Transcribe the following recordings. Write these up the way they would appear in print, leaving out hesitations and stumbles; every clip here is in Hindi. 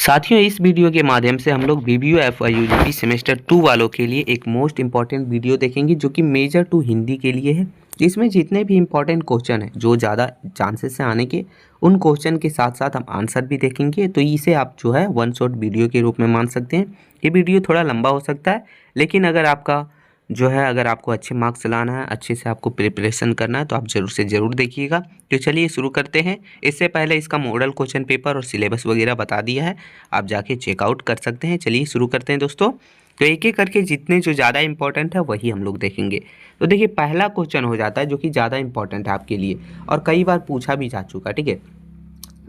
साथियों, इस वीडियो के माध्यम से हम लोग बीबीओ एफवाई यूजीपी सेमेस्टर 2 वालों के लिए एक मोस्ट इंपॉर्टेंट वीडियो देखेंगे जो कि मेजर 2 हिंदी के लिए है। इसमें जितने भी इंपॉर्टेंट क्वेश्चन हैं जो ज़्यादा चांसेस हैं आने के, उन क्वेश्चन के साथ साथ हम आंसर भी देखेंगे। तो इसे आप जो है वन शॉट वीडियो के रूप में मान सकते हैं। ये वीडियो थोड़ा लंबा हो सकता है, लेकिन अगर आपको अच्छे मार्क्स लाना है, अच्छे से आपको प्रिपरेशन करना है, तो आप ज़रूर से ज़रूर देखिएगा। तो चलिए शुरू करते हैं। इससे पहले इसका मॉडल क्वेश्चन पेपर और सिलेबस वगैरह बता दिया है, आप जाके चेकआउट कर सकते हैं। चलिए शुरू करते हैं दोस्तों। तो एक एक करके जितने जो ज़्यादा इंपॉर्टेंट है वही हम लोग देखेंगे। तो देखिए, पहला क्वेश्चन हो जाता है जो कि ज़्यादा इंपॉर्टेंट है आपके लिए और कई बार पूछा भी जा चुका। ठीक है,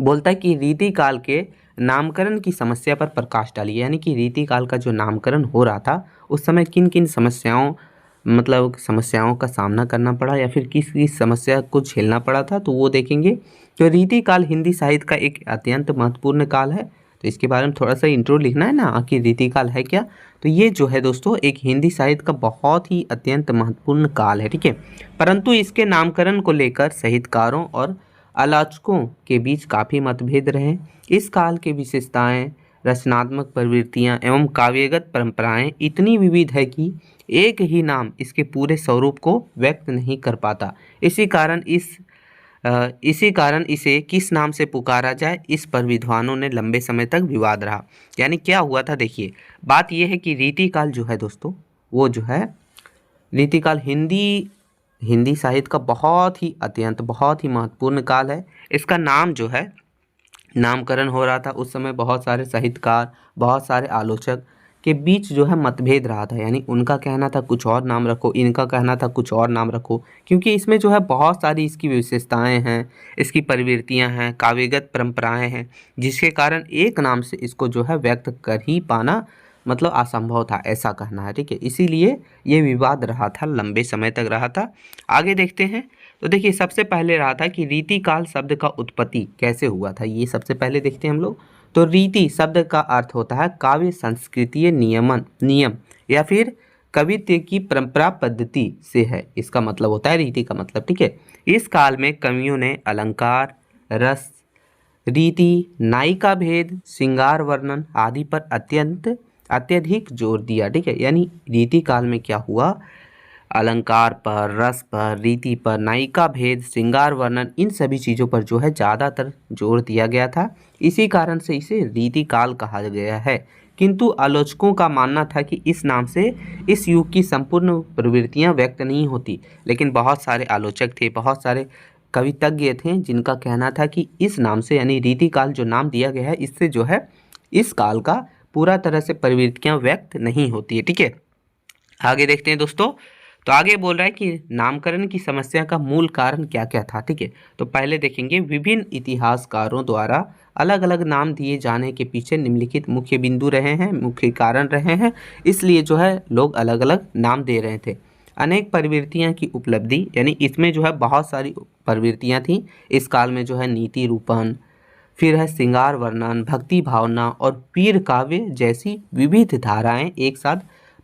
बोलता है कि रीतिकाल के नामकरण की समस्या पर प्रकाश डालिए। यानी कि रीतिकाल का जो नामकरण हो रहा था उस समय किन किन समस्याओं का सामना करना पड़ा या फिर किस किस समस्या को झेलना पड़ा था, तो वो देखेंगे। तो रीतिकाल हिंदी साहित्य का एक अत्यंत महत्वपूर्ण काल है। तो इसके बारे में थोड़ा सा इंट्रो लिखना है ना, आखिर रीतिकाल है क्या। तो ये जो है दोस्तों एक हिंदी साहित्य का बहुत ही अत्यंत महत्वपूर्ण काल है। ठीक है, परंतु इसके नामकरण को लेकर साहित्यकारों और आलोचकों के बीच काफ़ी मतभेद रहे। इस काल की विशेषताएं, रचनात्मक प्रवृत्तियां एवं काव्यगत परंपराएं इतनी विविध है कि एक ही नाम इसके पूरे स्वरूप को व्यक्त नहीं कर पाता। इसी कारण इसे किस नाम से पुकारा जाए, इस पर विद्वानों ने लंबे समय तक विवाद रहा। यानी क्या हुआ था, देखिए बात यह है कि रीतिकाल जो है दोस्तों, वो जो है रीतिकाल हिंदी साहित्य का बहुत ही महत्वपूर्ण काल है। इसका नाम जो है नामकरण हो रहा था उस समय, बहुत सारे साहित्यकार, बहुत सारे आलोचक के बीच जो है मतभेद रहा था। यानी उनका कहना था कुछ और नाम रखो, इनका कहना था कुछ और नाम रखो, क्योंकि इसमें जो है बहुत सारी इसकी विशेषताएं हैं, इसकी प्रवृत्तियां हैं, काव्यगत परंपराएं हैं, जिसके कारण एक नाम से इसको जो है व्यक्त कर ही पाना मतलब असंभव था, ऐसा कहना है। ठीक है, इसीलिए ये विवाद रहा था, लंबे समय तक रहा था। आगे देखते हैं। तो देखिए, सबसे पहले रहा था कि रीतिकाल शब्द का उत्पत्ति कैसे हुआ था, ये सबसे पहले देखते हैं हम लोग। तो रीति शब्द का अर्थ होता है काव्य संस्कृतीय नियम या फिर कवित्व की परंपरा पद्धति से है, इसका मतलब होता है रीति का मतलब। ठीक है, इस काल में कवियों ने अलंकार, रस, रीति, नायिका भेद, श्रृंगार वर्णन आदि पर अत्यधिक जोर दिया। ठीक है, यानी रीति काल में क्या हुआ, अलंकार पर, रस पर, रीति पर, नायिका भेद, श्रृंगार वर्णन, इन सभी चीज़ों पर जो है ज़्यादातर जोर दिया गया था। इसी कारण से इसे रीति काल कहा गया है। किंतु आलोचकों का मानना था कि इस नाम से इस युग की संपूर्ण प्रवृत्तियां व्यक्त नहीं होती। लेकिन बहुत सारे आलोचक थे, बहुत सारे कवितज्ञ थे जिनका कहना था कि इस नाम से यानी रीति काल जो नाम दिया गया है, इससे जो है इस काल का पूरा तरह से प्रवृत्तियां व्यक्त नहीं होती है। ठीक है, आगे देखते हैं दोस्तों। तो आगे बोल रहा है कि नामकरण की समस्या का मूल कारण क्या क्या था। ठीक है, तो पहले देखेंगे विभिन्न इतिहासकारों द्वारा अलग अलग नाम दिए जाने के पीछे निम्नलिखित मुख्य बिंदु रहे हैं, मुख्य कारण रहे हैं, इसलिए जो है लोग अलग अलग नाम दे रहे थे। अनेक प्रवृत्तियां की उपलब्धि, यानी इसमें जो है बहुत सारी प्रवृत्तियां थी इस काल में, जो है नीति रूपण, फिर है श्रृंगार वर्णन, भक्ति भावना और पीर काव्य जैसी विविध धाराएं एक साथ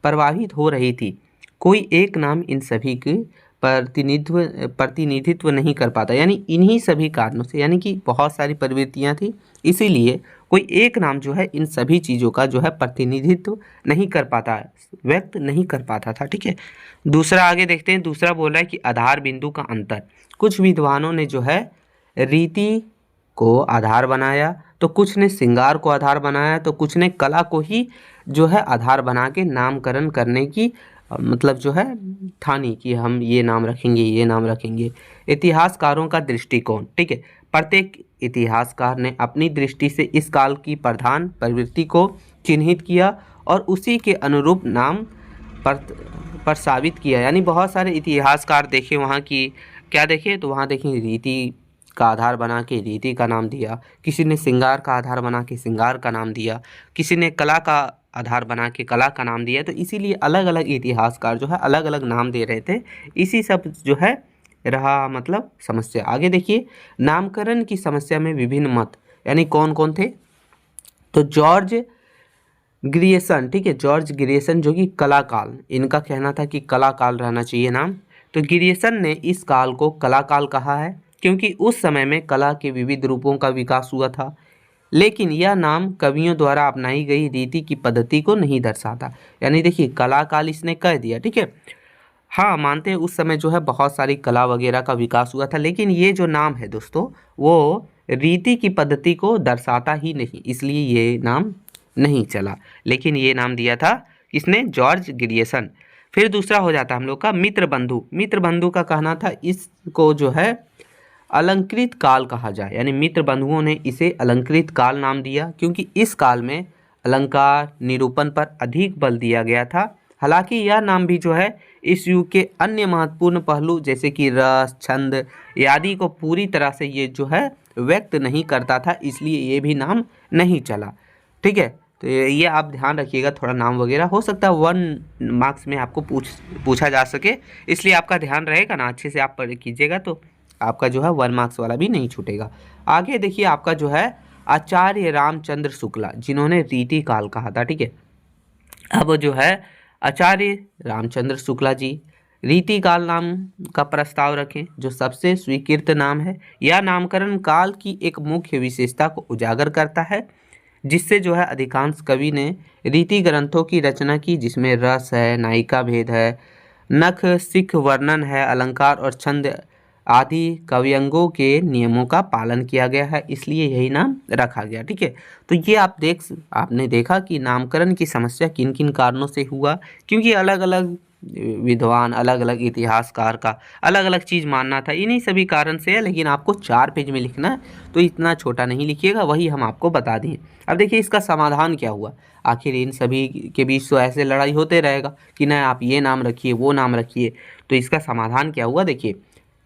प्रवाहित हो रही थी। कोई एक नाम इन सभी के प्रतिनिधित्व नहीं कर पाता। यानी इन्हीं सभी कारणों से, यानी कि बहुत सारी प्रवृत्तियां थी, इसीलिए कोई एक नाम जो है इन सभी चीज़ों का जो है प्रतिनिधित्व नहीं कर पाता, व्यक्त नहीं कर पाता था। ठीक है, दूसरा आगे देखते हैं। दूसरा बोल रहा है कि आधार बिंदु का अंतर। कुछ विद्वानों ने जो है रीति को आधार बनाया, तो कुछ ने श्रृंगार को आधार बनाया, तो कुछ ने कला को ही जो है आधार बना के नामकरण करने की मतलब जो है ठानी कि हम ये नाम रखेंगे, ये नाम रखेंगे। इतिहासकारों का दृष्टिकोण। ठीक है, प्रत्येक इतिहासकार ने अपनी दृष्टि से इस काल की प्रधान प्रवृत्ति को चिन्हित किया और उसी के अनुरूप नाम प्रस्तावित किया। यानी बहुत सारे इतिहासकार देखे वहाँ की, क्या देखे, तो वहाँ देखें रीति का आधार बना के रीति का नाम दिया, किसी ने श्रृंगार का आधार बना के श्रृंगार का नाम दिया, किसी ने कला का आधार बना के कला का नाम दिया। तो इसीलिए अलग अलग इतिहासकार जो है अलग अलग नाम दे रहे थे। इसी सब जो है रहा मतलब समस्या। आगे देखिए, नामकरण की समस्या में विभिन्न मत, यानी कौन कौन थे, तो जॉर्ज ग्रियर्सन। ठीक है, जॉर्ज ग्रियर्सन जो कि कलाकाल, इनका कहना था कि कलाकाल रहना चाहिए नाम। तो ग्रियर्सन ने इस काल को कलाकाल कहा है क्योंकि उस समय में कला के विविध रूपों का विकास हुआ था। लेकिन यह नाम कवियों द्वारा अपनाई गई रीति की पद्धति को नहीं दर्शाता। यानी देखिए कला काल इसने कह दिया, ठीक है। हाँ, मानते हैं उस समय जो है बहुत सारी कला वगैरह का विकास हुआ था, लेकिन ये जो नाम है दोस्तों वो रीति की पद्धति को दर्शाता ही नहीं, इसलिए ये नाम नहीं चला। लेकिन ये नाम दिया था किसने? George Grierson. फिर दूसरा हो जाता है हम लोग का मित्र बंधु। मित्र बंधु का कहना था इसको जो है अलंकृत काल कहा जाए, यानी मित्र बंधुओं ने इसे अलंकृत काल नाम दिया क्योंकि इस काल में अलंकार निरूपण पर अधिक बल दिया गया था। हालांकि यह नाम भी जो है इस युग के अन्य महत्वपूर्ण पहलू जैसे कि रस, छंद आदि को पूरी तरह से ये जो है व्यक्त नहीं करता था, इसलिए ये भी नाम नहीं चला, ठीक है। तो ये आप ध्यान रखिएगा, थोड़ा नाम वगैरह हो सकता है 1 मार्क्स में आपको पूछा जा सके, इसलिए आपका ध्यान रहेगा ना, अच्छे से आप पढ़ कीजिएगा तो आपका जो है 1 मार्क्स वाला भी नहीं छूटेगा। आगे देखिए आपका जो है आचार्य रामचंद्र शुक्ला, जिन्होंने रीति काल कहा था, ठीक है। अब जो है आचार्य रामचंद्र शुक्ला जी रीति काल नाम का प्रस्ताव रखें, जो सबसे स्वीकृत नाम है। यह नामकरण काल की एक मुख्य विशेषता को उजागर करता है, जिससे जो है अधिकांश कवि ने रीति ग्रंथों की रचना की, जिसमें रस है, नायिका भेद है, नख सिख वर्णन है, अलंकार और छंद आदि कव्यंगों के नियमों का पालन किया गया है, इसलिए यही नाम रखा गया, ठीक है। तो ये आपने देखा कि नामकरण की समस्या किन किन कारणों से हुआ, क्योंकि अलग अलग विद्वान, अलग अलग इतिहासकार का अलग अलग चीज़ मानना था, इन्हीं सभी कारण से है। लेकिन आपको 4 पेज में लिखना है, तो इतना छोटा नहीं लिखिएगा, वही हम आपको बता दिए। अब देखिए इसका समाधान क्या हुआ। आखिर इन सभी के बीच तो ऐसे लड़ाई होते रहेगा कि ना आप ये नाम रखिए, वो नाम रखिए, तो इसका समाधान क्या हुआ। देखिए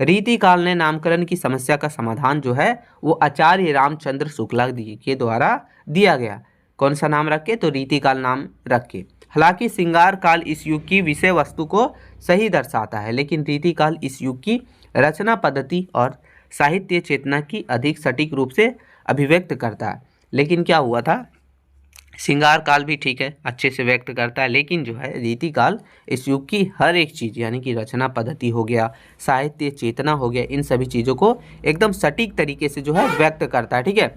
रीति काल ने नामकरण की समस्या का समाधान जो है वो आचार्य रामचंद्र शुक्ला जी के द्वारा दिया गया। कौन सा नाम रख के? तो रीति काल नाम रख के। हालांकि श्रृंगार काल इस युग की विषय वस्तु को सही दर्शाता है, लेकिन रीति काल इस युग की रचना पद्धति और साहित्य चेतना की अधिक सटीक रूप से अभिव्यक्त करता है। लेकिन क्या हुआ था, श्रृंगार काल भी ठीक है, अच्छे से व्यक्त करता है, लेकिन जो है रीति काल इस युग की हर एक चीज़, यानी कि रचना पद्धति हो गया, साहित्य चेतना हो गया, इन सभी चीज़ों को एकदम सटीक तरीके से जो है व्यक्त करता है, ठीक है।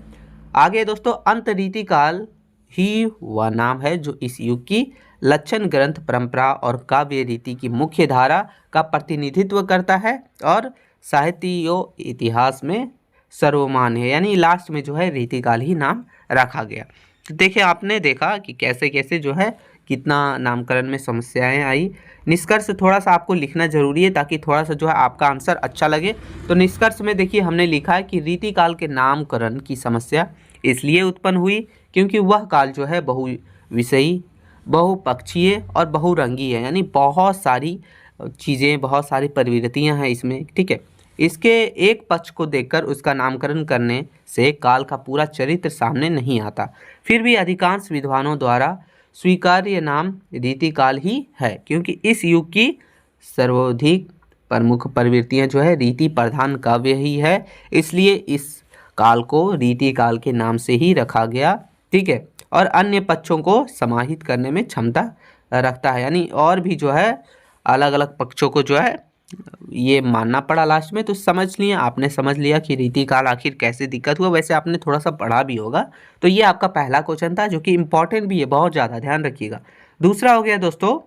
आगे दोस्तों अंत रीति काल ही वह नाम है जो इस युग की लक्षण ग्रंथ परंपरा और काव्य रीति की मुख्य धारा का प्रतिनिधित्व करता है और साहित्य इतिहास में सर्वमान्य है। यानी लास्ट में जो है रीति काल ही नाम रखा गया। तो देखिए आपने देखा कि कैसे कैसे जो है कितना नामकरण में समस्याएं आई। निष्कर्ष थोड़ा सा आपको लिखना जरूरी है ताकि थोड़ा सा जो है आपका आंसर अच्छा लगे। तो निष्कर्ष में देखिए हमने लिखा है कि रीति काल के नामकरण की समस्या इसलिए उत्पन्न हुई क्योंकि वह काल जो है बहुविषयी, बहुपक्षीय और बहुरंगी है। यानी बहुत सारी चीज़ें, बहुत सारी प्रवृत्तियां हैं इसमें, ठीक है। इसके एक पक्ष को देखकर उसका नामकरण करने से काल का पूरा चरित्र सामने नहीं आता। फिर भी अधिकांश विद्वानों द्वारा स्वीकार्य नाम रीति काल ही है क्योंकि इस युग की सर्वाधिक प्रमुख प्रवृत्तियां जो है रीति प्रधान काव्य ही है, इसलिए इस काल को रीति काल के नाम से ही रखा गया, ठीक है। और अन्य पक्षों को समाहित करने में क्षमता रखता है। यानी और भी जो है अलग अलग पक्षों को जो है ये मानना पड़ा लास्ट में। तो समझ लिया, आपने समझ लिया कि रीति काल आखिर कैसे दिक्कत हुआ। वैसे आपने थोड़ा सा पढ़ा भी होगा। तो ये आपका पहला क्वेश्चन था जो कि इम्पोर्टेंट भी है, बहुत ज़्यादा ध्यान रखिएगा। दूसरा हो गया दोस्तों,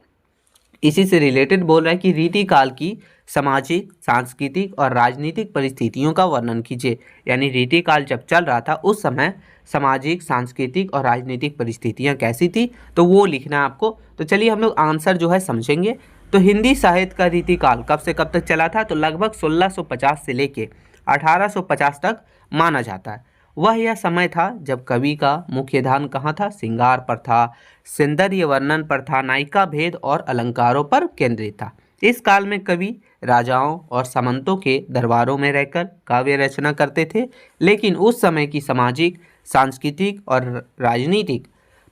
इसी से रिलेटेड बोल रहा है कि रीति काल की सामाजिक, सांस्कृतिक और राजनीतिक परिस्थितियों का वर्णन कीजिए। यानी रीति काल जब चल रहा था उस समय सामाजिक, सांस्कृतिक और राजनीतिक परिस्थितियां कैसी थी, तो वो लिखना है आपको। तो चलिए हम लोग आंसर जो है समझेंगे। तो हिंदी साहित्य का रीति काल कब से कब तक चला था, तो लगभग 1650 से लेके 1850 तक माना जाता है। वह यह समय था जब कवि का मुख्य ध्यान कहाँ था, श्रृंगार पर था, सौंदर्य वर्णन पर था, नायिका भेद और अलंकारों पर केंद्रित था। इस काल में कवि राजाओं और सामंतों के दरबारों में रहकर काव्य रचना करते थे, लेकिन उस समय की सामाजिक, सांस्कृतिक और राजनीतिक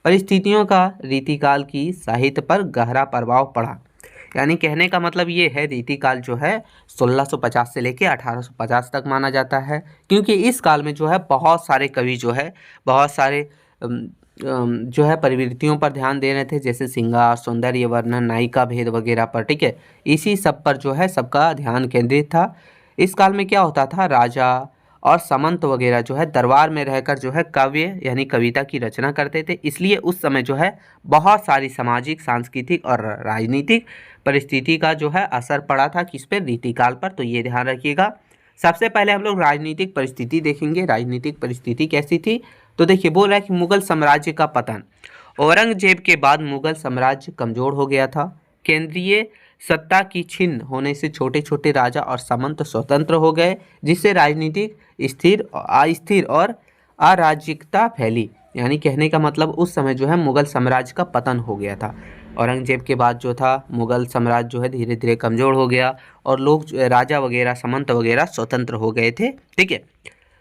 परिस्थितियों का रीतिकाल की साहित्य पर गहरा प्रभाव पड़ा। यानी कहने का मतलब ये है रीतिकाल जो है 1650 से लेके 1850 तक माना जाता है, क्योंकि इस काल में जो है बहुत सारे कवि जो है बहुत सारे जो है प्रवृत्तियों पर ध्यान दे रहे थे, जैसे श्रृंगार, सौंदर्य वर्णन, नायिका भेद वगैरह पर, ठीक है। इसी सब पर जो है सबका ध्यान केंद्रित था। इस काल में क्या होता था, राजा और सामंत वगैरह जो है दरबार में रहकर जो है काव्य यानी कविता की रचना करते थे। इसलिए उस समय जो है बहुत सारी सामाजिक, सांस्कृतिक और राजनीतिक परिस्थिति का जो है असर पड़ा था किस पे, रीतिकाल पर। तो ये ध्यान रखिएगा। सबसे पहले हम लोग राजनीतिक परिस्थिति देखेंगे। राजनीतिक परिस्थिति कैसी थी, तो देखिए बोल रहा है कि मुगल साम्राज्य का पतन। औरंगजेब के बाद मुगल साम्राज्य कमजोर हो गया था। केंद्रीय सत्ता की छिन्न होने से छोटे छोटे राजा और सामंत स्वतंत्र हो गए, जिससे राजनीतिक अस्थिर और अराजकता फैली। यानी कहने का मतलब उस समय जो है मुगल साम्राज्य का पतन हो गया था। औरंगजेब के बाद जो था मुगल साम्राज्य जो है धीरे धीरे कमजोर हो गया और लोग राजा वगैरह, सामंत वगैरह स्वतंत्र हो गए थे। ठीक है।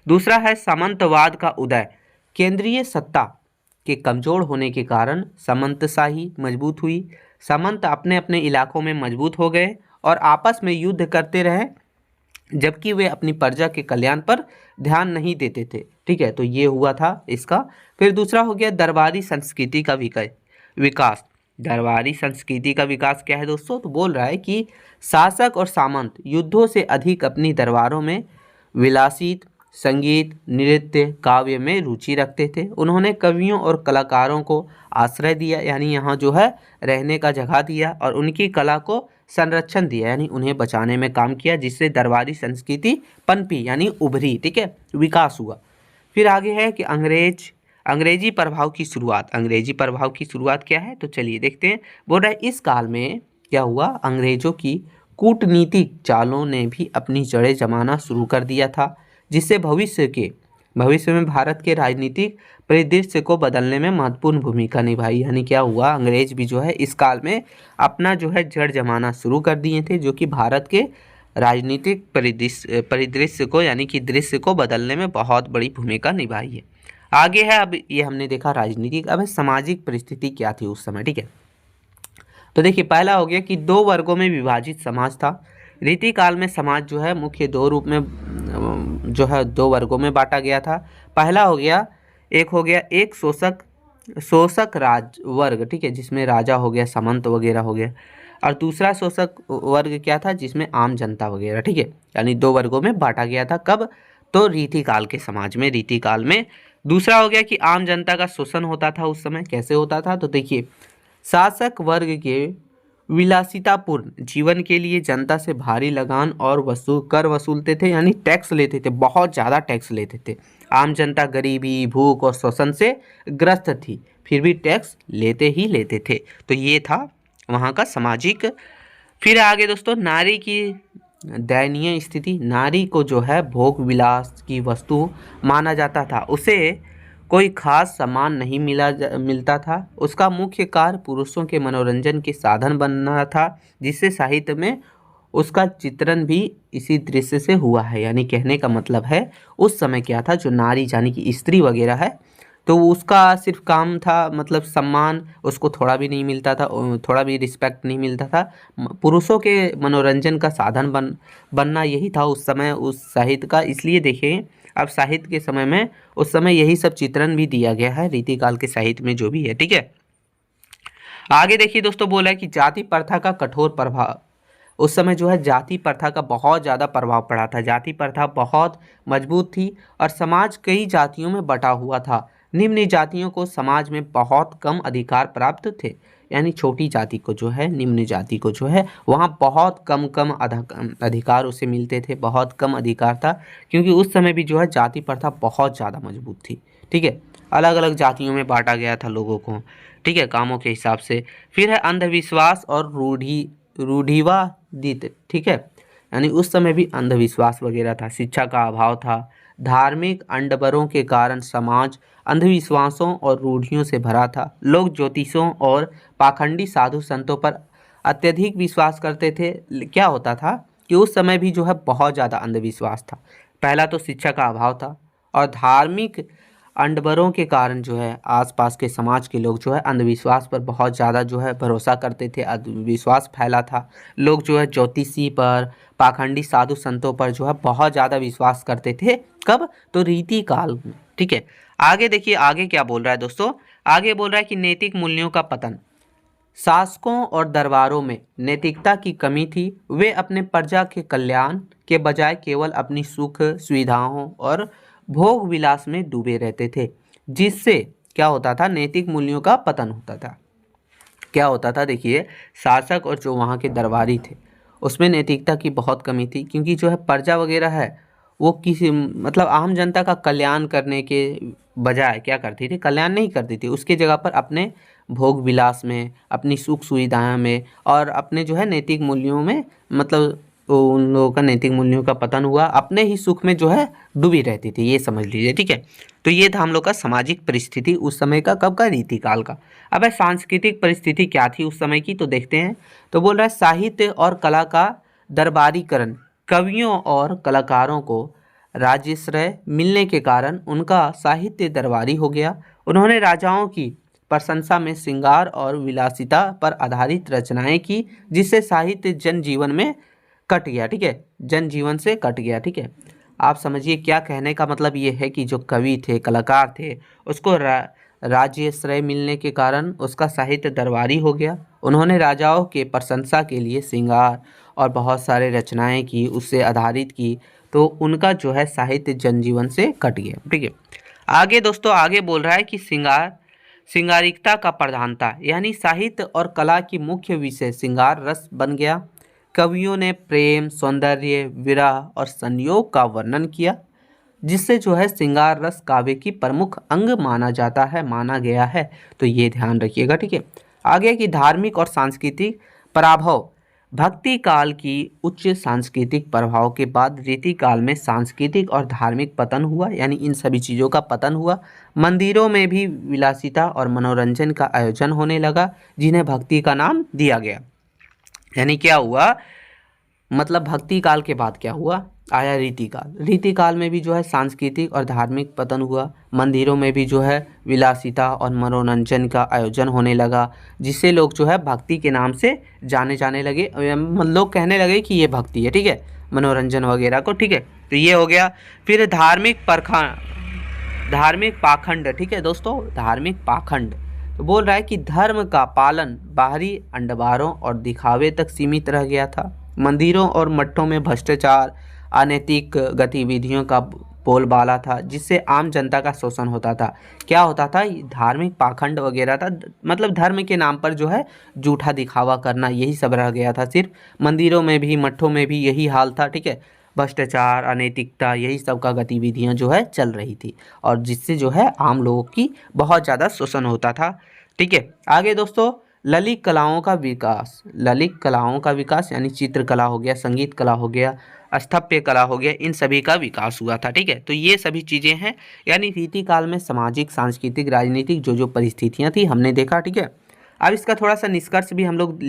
दूसरा है सामंतवाद का उदय। केंद्रीय सत्ता के कमजोर होने के कारण सामंतशाही मजबूत हुई। सामंत अपने अपने इलाकों में मजबूत हो गए और आपस में युद्ध करते रहे, जबकि वे अपनी प्रजा के कल्याण पर ध्यान नहीं देते थे। ठीक है, तो ये हुआ था इसका। फिर दूसरा हो गया दरबारी संस्कृति का विकास। दरबारी संस्कृति का विकास क्या है दोस्तों, तो बोल रहा है कि शासक और सामंत युद्धों से अधिक अपनी दरबारों में विलासित संगीत, नृत्य, काव्य में रुचि रखते थे। उन्होंने कवियों और कलाकारों को आश्रय दिया, यानी यहाँ जो है रहने का जगह दिया, और उनकी कला को संरक्षण दिया, यानी उन्हें बचाने में काम किया, जिससे दरबारी संस्कृति पनपी यानी उभरी। ठीक है, विकास हुआ। फिर आगे है कि अंग्रेजी प्रभाव की शुरुआत। अंग्रेजी प्रभाव की शुरुआत क्या है, तो चलिए देखते हैं। बोल रहा है इस काल में क्या हुआ, अंग्रेजों की कूटनीतिक चालों ने भी अपनी जड़ें जमाना शुरू कर दिया था, जिससे भविष्य में भारत के राजनीतिक परिदृश्य को बदलने में महत्वपूर्ण भूमिका निभाई। यानी क्या हुआ, अंग्रेज भी जो है इस काल में अपना जो है जड़ जमाना शुरू कर दिए थे, जो कि भारत के राजनीतिक परिदृश्य को यानी कि दृश्य को बदलने में बहुत बड़ी भूमिका निभाई है। आगे है, अब ये हमने देखा राजनीतिक, अब है सामाजिक परिस्थिति क्या थी उस समय। ठीक है, तो देखिए पहला हो गया कि 2 वर्गों में विभाजित समाज था। रीति काल में समाज जो है मुख्य 2 रूप में जो है 2 वर्गों में बांटा गया था। पहला हो गया एक शोषक राज वर्ग, ठीक है, जिसमें राजा हो गया, सामंत वगैरह हो गया, और दूसरा शोषक वर्ग क्या था, जिसमें आम जनता वगैरह। ठीक है, यानी 2 वर्गों में बांटा गया था। कब, तो रीति काल के समाज में, रीति काल में। दूसरा हो गया कि आम जनता का शोषण होता था उस समय। कैसे होता था, तो देखिए शासक वर्ग के विलासितापूर्ण जीवन के लिए जनता से भारी लगान और कर वसूलते थे, यानी टैक्स लेते थे, बहुत ज़्यादा टैक्स लेते थे। आम जनता गरीबी, भूख और शोषण से ग्रस्त थी, फिर भी टैक्स लेते ही लेते थे। तो ये था वहाँ का सामाजिक। फिर आगे दोस्तों, नारी की दयनीय स्थिति। नारी को जो है भोग विलास की वस्तु माना जाता था, उसे कोई खास सम्मान नहीं मिलता था। उसका मुख्य कार्य पुरुषों के मनोरंजन के साधन बनना था, जिससे साहित्य में उसका चित्रण भी इसी दृश्य से हुआ है। यानी कहने का मतलब है उस समय क्या था, जो नारी यानी कि स्त्री वगैरह है, तो उसका सिर्फ काम था, मतलब सम्मान उसको थोड़ा भी नहीं मिलता था, थोड़ा भी रिस्पेक्ट नहीं मिलता था। पुरुषों के मनोरंजन का साधन बनना यही था उस समय उस साहित्य का। इसलिए देखिए अब साहित्य के समय में उस समय यही सब चित्रण भी दिया गया है रीतिकाल के साहित्य में जो भी है। ठीक है, आगे देखिए दोस्तों, बोला है कि जाति प्रथा का कठोर प्रभाव। उस समय जो है जाति प्रथा का बहुत ज़्यादा प्रभाव पड़ा था। जाति प्रथा बहुत मजबूत थी और समाज कई जातियों में बटा हुआ था। निम्न जातियों को समाज में बहुत कम अधिकार प्राप्त थे, यानी छोटी जाति को जो है, निम्न जाति को जो है वहाँ बहुत कम अधिकार उसे मिलते थे, बहुत कम अधिकार था, क्योंकि उस समय भी जो है जाति प्रथा बहुत ज़्यादा मजबूत थी। ठीक है, अलग अलग जातियों में बांटा गया था लोगों को, ठीक है, कामों के हिसाब से। फिर है अंधविश्वास और रूढ़िवादित। ठीक है, यानी उस समय भी अंधविश्वास वगैरह था, शिक्षा का अभाव था। धार्मिक अंडबरों के कारण समाज अंधविश्वासों और रूढ़ियों से भरा था। लोग ज्योतिषों और पाखंडी साधु संतों पर अत्यधिक विश्वास करते थे। क्या होता था कि उस समय भी जो है बहुत ज़्यादा अंधविश्वास था। पहला तो शिक्षा का अभाव था, और धार्मिक अंडबरों के कारण जो है आसपास के समाज के लोग जो है अंधविश्वास पर बहुत ज़्यादा जो है भरोसा करते थे, अंधविश्वास फैला था। लोग जो है ज्योतिषी पर, पाखंडी साधु संतों पर जो है बहुत ज़्यादा विश्वास करते थे। कब, तो रीति काल में। ठीक है, आगे देखिए आगे क्या बोल रहा है दोस्तों, आगे बोल रहा है कि नैतिक मूल्यों का पतन। शासकों और दरबारों में नैतिकता की कमी थी। वे अपने प्रजा के कल्याण के बजाय केवल अपनी सुख सुविधाओं और भोग विलास में डूबे रहते थे, जिससे क्या होता था, नैतिक मूल्यों का पतन होता था। क्या होता था देखिए, शासक और जो वहाँ के दरबारी थे उसमें नैतिकता की बहुत कमी थी, क्योंकि जो है प्रजा वगैरह है वो किसी मतलब आम जनता का कल्याण करने के बजाय क्या करती थी, कल्याण नहीं करती थी, उसके जगह पर अपने भोग विलास में, अपनी सुख सुविधाओं में और अपने जो है नैतिक मूल्यों में, मतलब उन लोगों का नैतिक मूल्यों का पतन हुआ, अपने ही सुख में जो है डूबी रहती थी, ये समझ लीजिए। ठीक है, तो ये था हम लोग का सामाजिक परिस्थिति उस समय का, कब का, रीतिकाल का। अब सांस्कृतिक परिस्थिति क्या थी उस समय की, तो देखते हैं। तो बोल रहा है साहित्य और कला का दरबारीकरण, कवियों और कलाकारों को राज्याश्रय मिलने के कारण उनका साहित्य दरबारी हो गया। उन्होंने राजाओं की प्रशंसा में श्रृंगार और विलासिता पर आधारित रचनाएं की, जिससे साहित्य जनजीवन में कट गया। ठीक है, जनजीवन से कट गया। ठीक है, आप समझिए क्या कहने का मतलब ये है कि जो कवि थे, कलाकार थे, उसको राज्याश्रय मिलने के कारण उसका साहित्य दरबारी हो गया। उन्होंने राजाओं के प्रशंसा के लिए श्रृंगार और बहुत सारे रचनाएं की, उससे आधारित की, तो उनका जो है साहित्य जनजीवन से कट गया। ठीक है, आगे दोस्तों, आगे बोल रहा है कि श्रृंगारिकता का प्रधानता, यानी साहित्य और कला की मुख्य विषय श्रृंगार रस बन गया। कवियों ने प्रेम, सौंदर्य, विरह और संयोग का वर्णन किया, जिससे जो है श्रृंगार रस काव्य की प्रमुख अंग माना गया है। तो ये ध्यान रखिएगा। ठीक है, आगे की धार्मिक और सांस्कृतिक प्रभाव। भक्ति काल की उच्च सांस्कृतिक प्रभाव के बाद रीति काल में सांस्कृतिक और धार्मिक पतन हुआ, यानी इन सभी चीज़ों का पतन हुआ। मंदिरों में भी विलासिता और मनोरंजन का आयोजन होने लगा, जिन्हें भक्ति का नाम दिया गया। यानी क्या हुआ, मतलब भक्ति काल के बाद क्या हुआ, आया रीतिकाल। रीतिकाल में भी जो है सांस्कृतिक और धार्मिक पतन हुआ। मंदिरों में भी जो है विलासिता और मनोरंजन का आयोजन होने लगा, जिससे लोग जो है भक्ति के नाम से जाने लगे। लोग कहने लगे कि ये भक्ति है। ठीक है, मनोरंजन वगैरह को। ठीक है, तो ये हो गया। फिर धार्मिक पाखंड। ठीक है दोस्तों, धार्मिक पाखंड तो बोल रहा है कि धर्म का पालन बाहरी अंडवारों और दिखावे तक सीमित रह गया था। मंदिरों और मठों में भ्रष्टाचार, अनैतिक गतिविधियों का बोलबाला था, जिससे आम जनता का शोषण होता था। क्या होता था, धार्मिक पाखंड वगैरह था, मतलब धर्म के नाम पर जो है झूठा दिखावा करना, यही सब रह गया था। सिर्फ मंदिरों में भी, मठों में भी यही हाल था। ठीक है, भ्रष्टाचार, अनैतिकता, यही सब का गतिविधियां जो है चल रही थी, और जिससे जो है आम लोगों की बहुत ज़्यादा शोषण होता था। ठीक है, आगे दोस्तों, ललित कलाओं का विकास। ललित कलाओं का विकास यानी चित्रकला हो गया, संगीत कला हो गया, स्थापत्य कला हो गया, इन सभी का विकास हुआ था। ठीक है, तो ये सभी चीज़ें हैं, यानी रीतिकाल में सामाजिक, सांस्कृतिक, राजनीतिक जो परिस्थितियां थी हमने देखा। ठीक है, अब इसका थोड़ा सा निष्कर्ष भी हम लोग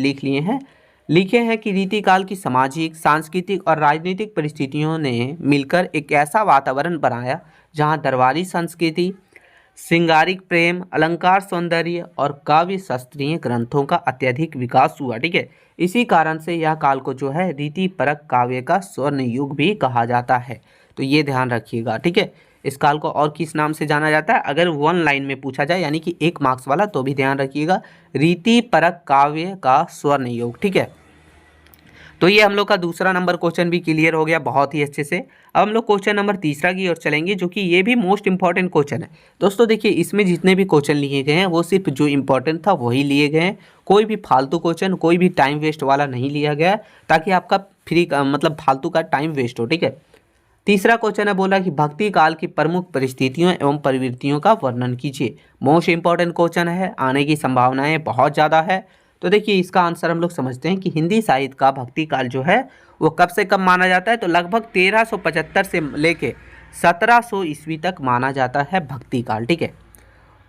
लिखे हैं कि रीतिकाल की सामाजिक, सांस्कृतिक और राजनीतिक परिस्थितियों ने मिलकर एक ऐसा वातावरण बनाया जहां दरबारी संस्कृति, श्रृंगारिक प्रेम, अलंकार, सौंदर्य और काव्य शास्त्रीय ग्रंथों का अत्यधिक विकास हुआ। ठीक है, इसी कारण से यह काल को जो है रीति परक काव्य का स्वर्ण युग भी कहा जाता है। तो ये ध्यान रखिएगा। ठीक है, इस काल को और किस नाम से जाना जाता है, अगर वन लाइन में पूछा जाए, यानी कि 1 मार्क्स वाला, तो भी ध्यान रखिएगा, रीति परक काव्य का स्वर्ण युग। ठीक है, तो ये हम लोग का दूसरा नंबर क्वेश्चन भी क्लियर हो गया बहुत ही अच्छे से। अब हम लोग क्वेश्चन नंबर तीसरा की ओर चलेंगे, जो कि ये भी मोस्ट इंपॉर्टेंट क्वेश्चन है। दोस्तों देखिए, इसमें जितने भी क्वेश्चन लिए गए हैं वो सिर्फ जो इंपॉर्टेंट था वही लिए गए हैं, कोई भी फालतू क्वेश्चन, कोई भी टाइम वेस्ट वाला नहीं लिया गया, ताकि आपका फ्री मतलब फालतू का टाइम वेस्ट हो। ठीक है, तीसरा क्वेश्चन है, बोला कि भक्ति काल की प्रमुख परिस्थितियों एवं प्रवृत्तियों का वर्णन कीजिए। मोस्ट इंपॉर्टेंट क्वेश्चन है, आने की संभावनाएं बहुत ज़्यादा है। तो देखिए, इसका आंसर हम लोग समझते हैं कि हिंदी साहित्य का भक्ति काल जो है वो कब से कब माना जाता है, तो लगभग 1375 से लेके 1700 ईस्वी तक माना जाता है भक्ति काल। ठीक है,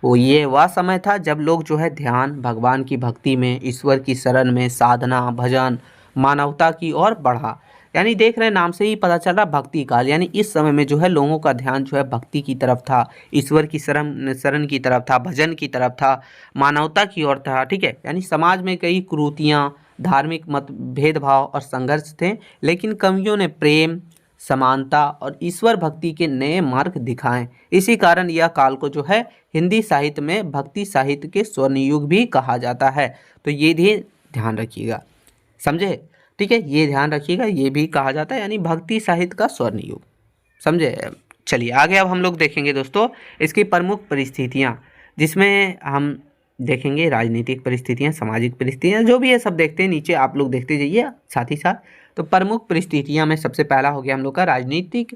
वो ये वह समय था जब लोग जो है ध्यान, भगवान की भक्ति में, ईश्वर की शरण में, साधना, भजन, मानवता की ओर बढ़ा। यानी देख रहे हैं, नाम से ही पता चल रहा भक्ति काल, यानी इस समय में जो है लोगों का ध्यान जो है भक्ति की तरफ था, ईश्वर की शरण की तरफ था, भजन की तरफ था, मानवता की ओर था। ठीक है, यानी समाज में कई कुरीतियाँ, धार्मिक मत भेदभाव और संघर्ष थे, लेकिन कवियों ने प्रेम, समानता और ईश्वर भक्ति के नए मार्ग दिखाएं। इसी कारण यह काल को जो है हिंदी साहित्य में भक्ति साहित्य के स्वर्ण युग भी कहा जाता है। तो ये भी ध्यान रखिएगा, समझे? ठीक है, ये ध्यान रखिएगा, ये भी कहा जाता है यानी भक्ति साहित्य का स्वर्ण युग, समझे? चलिए आगे अब हम लोग देखेंगे दोस्तों इसकी प्रमुख परिस्थितियाँ, जिसमें हम देखेंगे राजनीतिक परिस्थितियाँ, सामाजिक परिस्थितियाँ, जो भी है सब देखते हैं, नीचे आप लोग देखते जाइए साथ ही साथ। तो प्रमुख परिस्थितियाँ में सबसे पहला हो गया हम लोग का राजनीतिक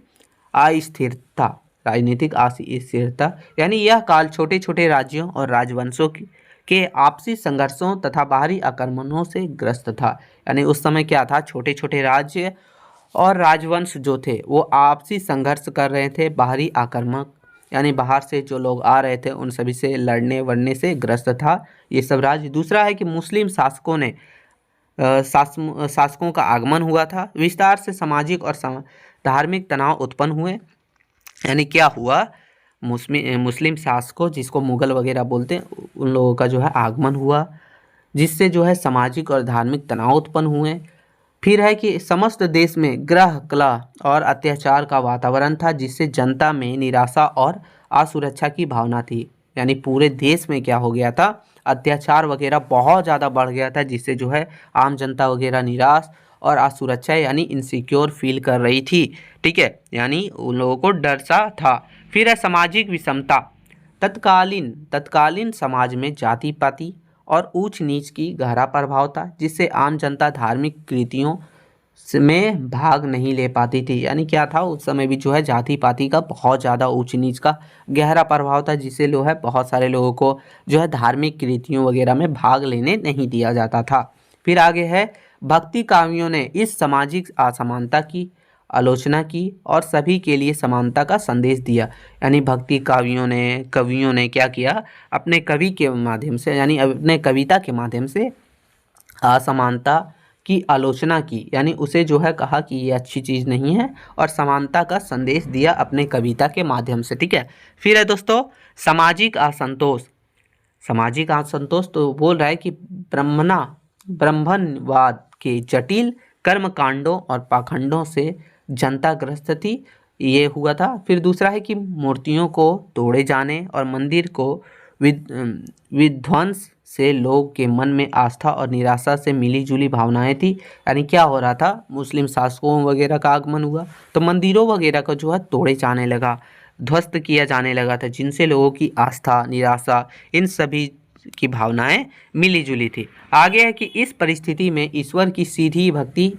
अस्थिरता। राजनीतिक अस्थिरता यानी यह काल छोटे छोटे राज्यों और राजवंशों के आपसी संघर्षों तथा बाहरी आक्रमणों से ग्रस्त था। यानी उस समय क्या था, छोटे छोटे राज्य और राजवंश जो थे वो आपसी संघर्ष कर रहे थे, बाहरी आक्रमक यानी बाहर से जो लोग आ रहे थे उन सभी से लड़ने वड़ने से ग्रस्त था ये सब राज्य। दूसरा है कि मुस्लिम शासकों ने शासकों का आगमन हुआ था, विस्तार से सामाजिक और धार्मिक तनाव उत्पन्न हुए। यानी क्या हुआ, मुस्लिम शासकों जिसको मुगल वगैरह बोलते हैं उन लोगों का जो है आगमन हुआ, जिससे जो है सामाजिक और धार्मिक तनाव उत्पन्न हुए। फिर है कि समस्त देश में ग्रह कला और अत्याचार का वातावरण था, जिससे जनता में निराशा और असुरक्षा की भावना थी। यानी पूरे देश में क्या हो गया था, अत्याचार वगैरह बहुत ज़्यादा बढ़ गया था, जिससे जो है आम जनता वगैरह निराश और असुरक्षा यानी इनसिक्योर फील कर रही थी। ठीक है, यानी उन लोगों को डर सा था। फिर है सामाजिक विषमता। तत्कालीन समाज में जाति पाति और ऊंच नीच की गहरा प्रभाव था, जिससे आम जनता धार्मिक कृतियों में भाग नहीं ले पाती थी। यानी क्या था, उस समय भी जो है जाति पाति का बहुत ज़्यादा ऊंच नीच का गहरा प्रभाव था, जिससे जो है बहुत सारे लोगों को जो है धार्मिक कृतियों वगैरह में भाग लेने नहीं दिया जाता था। फिर आगे है भक्ति काव्यों ने इस सामाजिक असमानता की आलोचना की और सभी के लिए समानता का संदेश दिया। यानी भक्ति कवियों ने क्या किया, अपने कवि के माध्यम से यानी अपने कविता के माध्यम से असमानता की आलोचना की, यानी उसे जो है कहा कि ये अच्छी चीज़ नहीं है और समानता का संदेश दिया अपने कविता के माध्यम से। ठीक है, फिर है दोस्तों सामाजिक असंतोष। सामाजिक असंतोष तो बोल रहा है कि ब्राह्मणवाद के जटिल कर्मकांडों और पाखंडों से जनता ग्रस्त थी, ये हुआ था। फिर दूसरा है कि मूर्तियों को तोड़े जाने और मंदिर को विध्वंस से लोग के मन में आस्था और निराशा से मिली जुली भावनाएं थी। यानी क्या हो रहा था, मुस्लिम शासकों वगैरह का आगमन हुआ तो मंदिरों वगैरह का जो है तोड़े जाने लगा, ध्वस्त किया जाने लगा था, जिनसे लोगों की आस्था निराशा इन सभी की भावनाएं मिली जुली थी। आगे है कि इस परिस्थिति में ईश्वर की सीधी भक्ति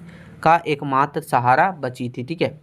का एकमात्र सहारा बची थी। ठीक है,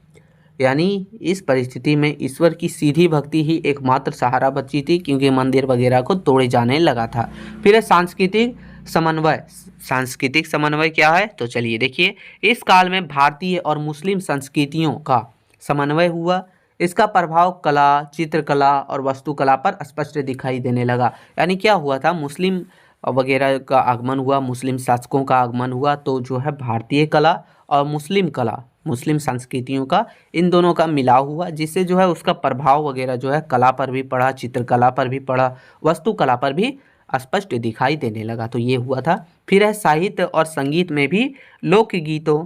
यानी इस परिस्थिति में ईश्वर की सीधी भक्ति ही एकमात्र सहारा बची थी, क्योंकि मंदिर वगैरह को तोड़े जाने लगा था। फिर है सांस्कृतिक समन्वय। सांस्कृतिक समन्वय क्या है, तो चलिए देखिए, इस काल में भारतीय और मुस्लिम संस्कृतियों का समन्वय हुआ। इसका प्रभाव कला, चित्रकला और वास्तुकला पर स्पष्ट दिखाई देने लगा। यानी क्या हुआ था, मुस्लिम वगैरह का आगमन हुआ, मुस्लिम शासकों का आगमन हुआ, तो जो है भारतीय कला और मुस्लिम कला, मुस्लिम संस्कृतियों का, इन दोनों का मिलाव हुआ, जिससे जो है उसका प्रभाव वगैरह जो है कला पर भी पड़ा, चित्रकला पर भी पड़ा, वास्तुकला पर भी स्पष्ट दिखाई देने लगा। तो ये हुआ था। फिर है साहित्य और संगीत में भी लोकगीतों,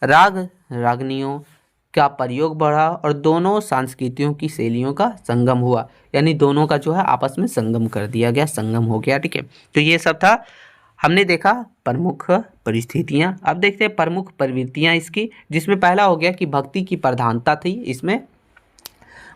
राग रागनियों का प्रयोग बढ़ा और दोनों संस्कृतियों की शैलियों का संगम हुआ। यानी दोनों का जो है आपस में संगम कर दिया गया, संगम हो गया। ठीक है, तो ये सब था, हमने देखा प्रमुख परिस्थितियां। अब देखते हैं प्रमुख प्रवृत्तियां इसकी, जिसमें पहला हो गया कि भक्ति की प्रधानता थी। इसमें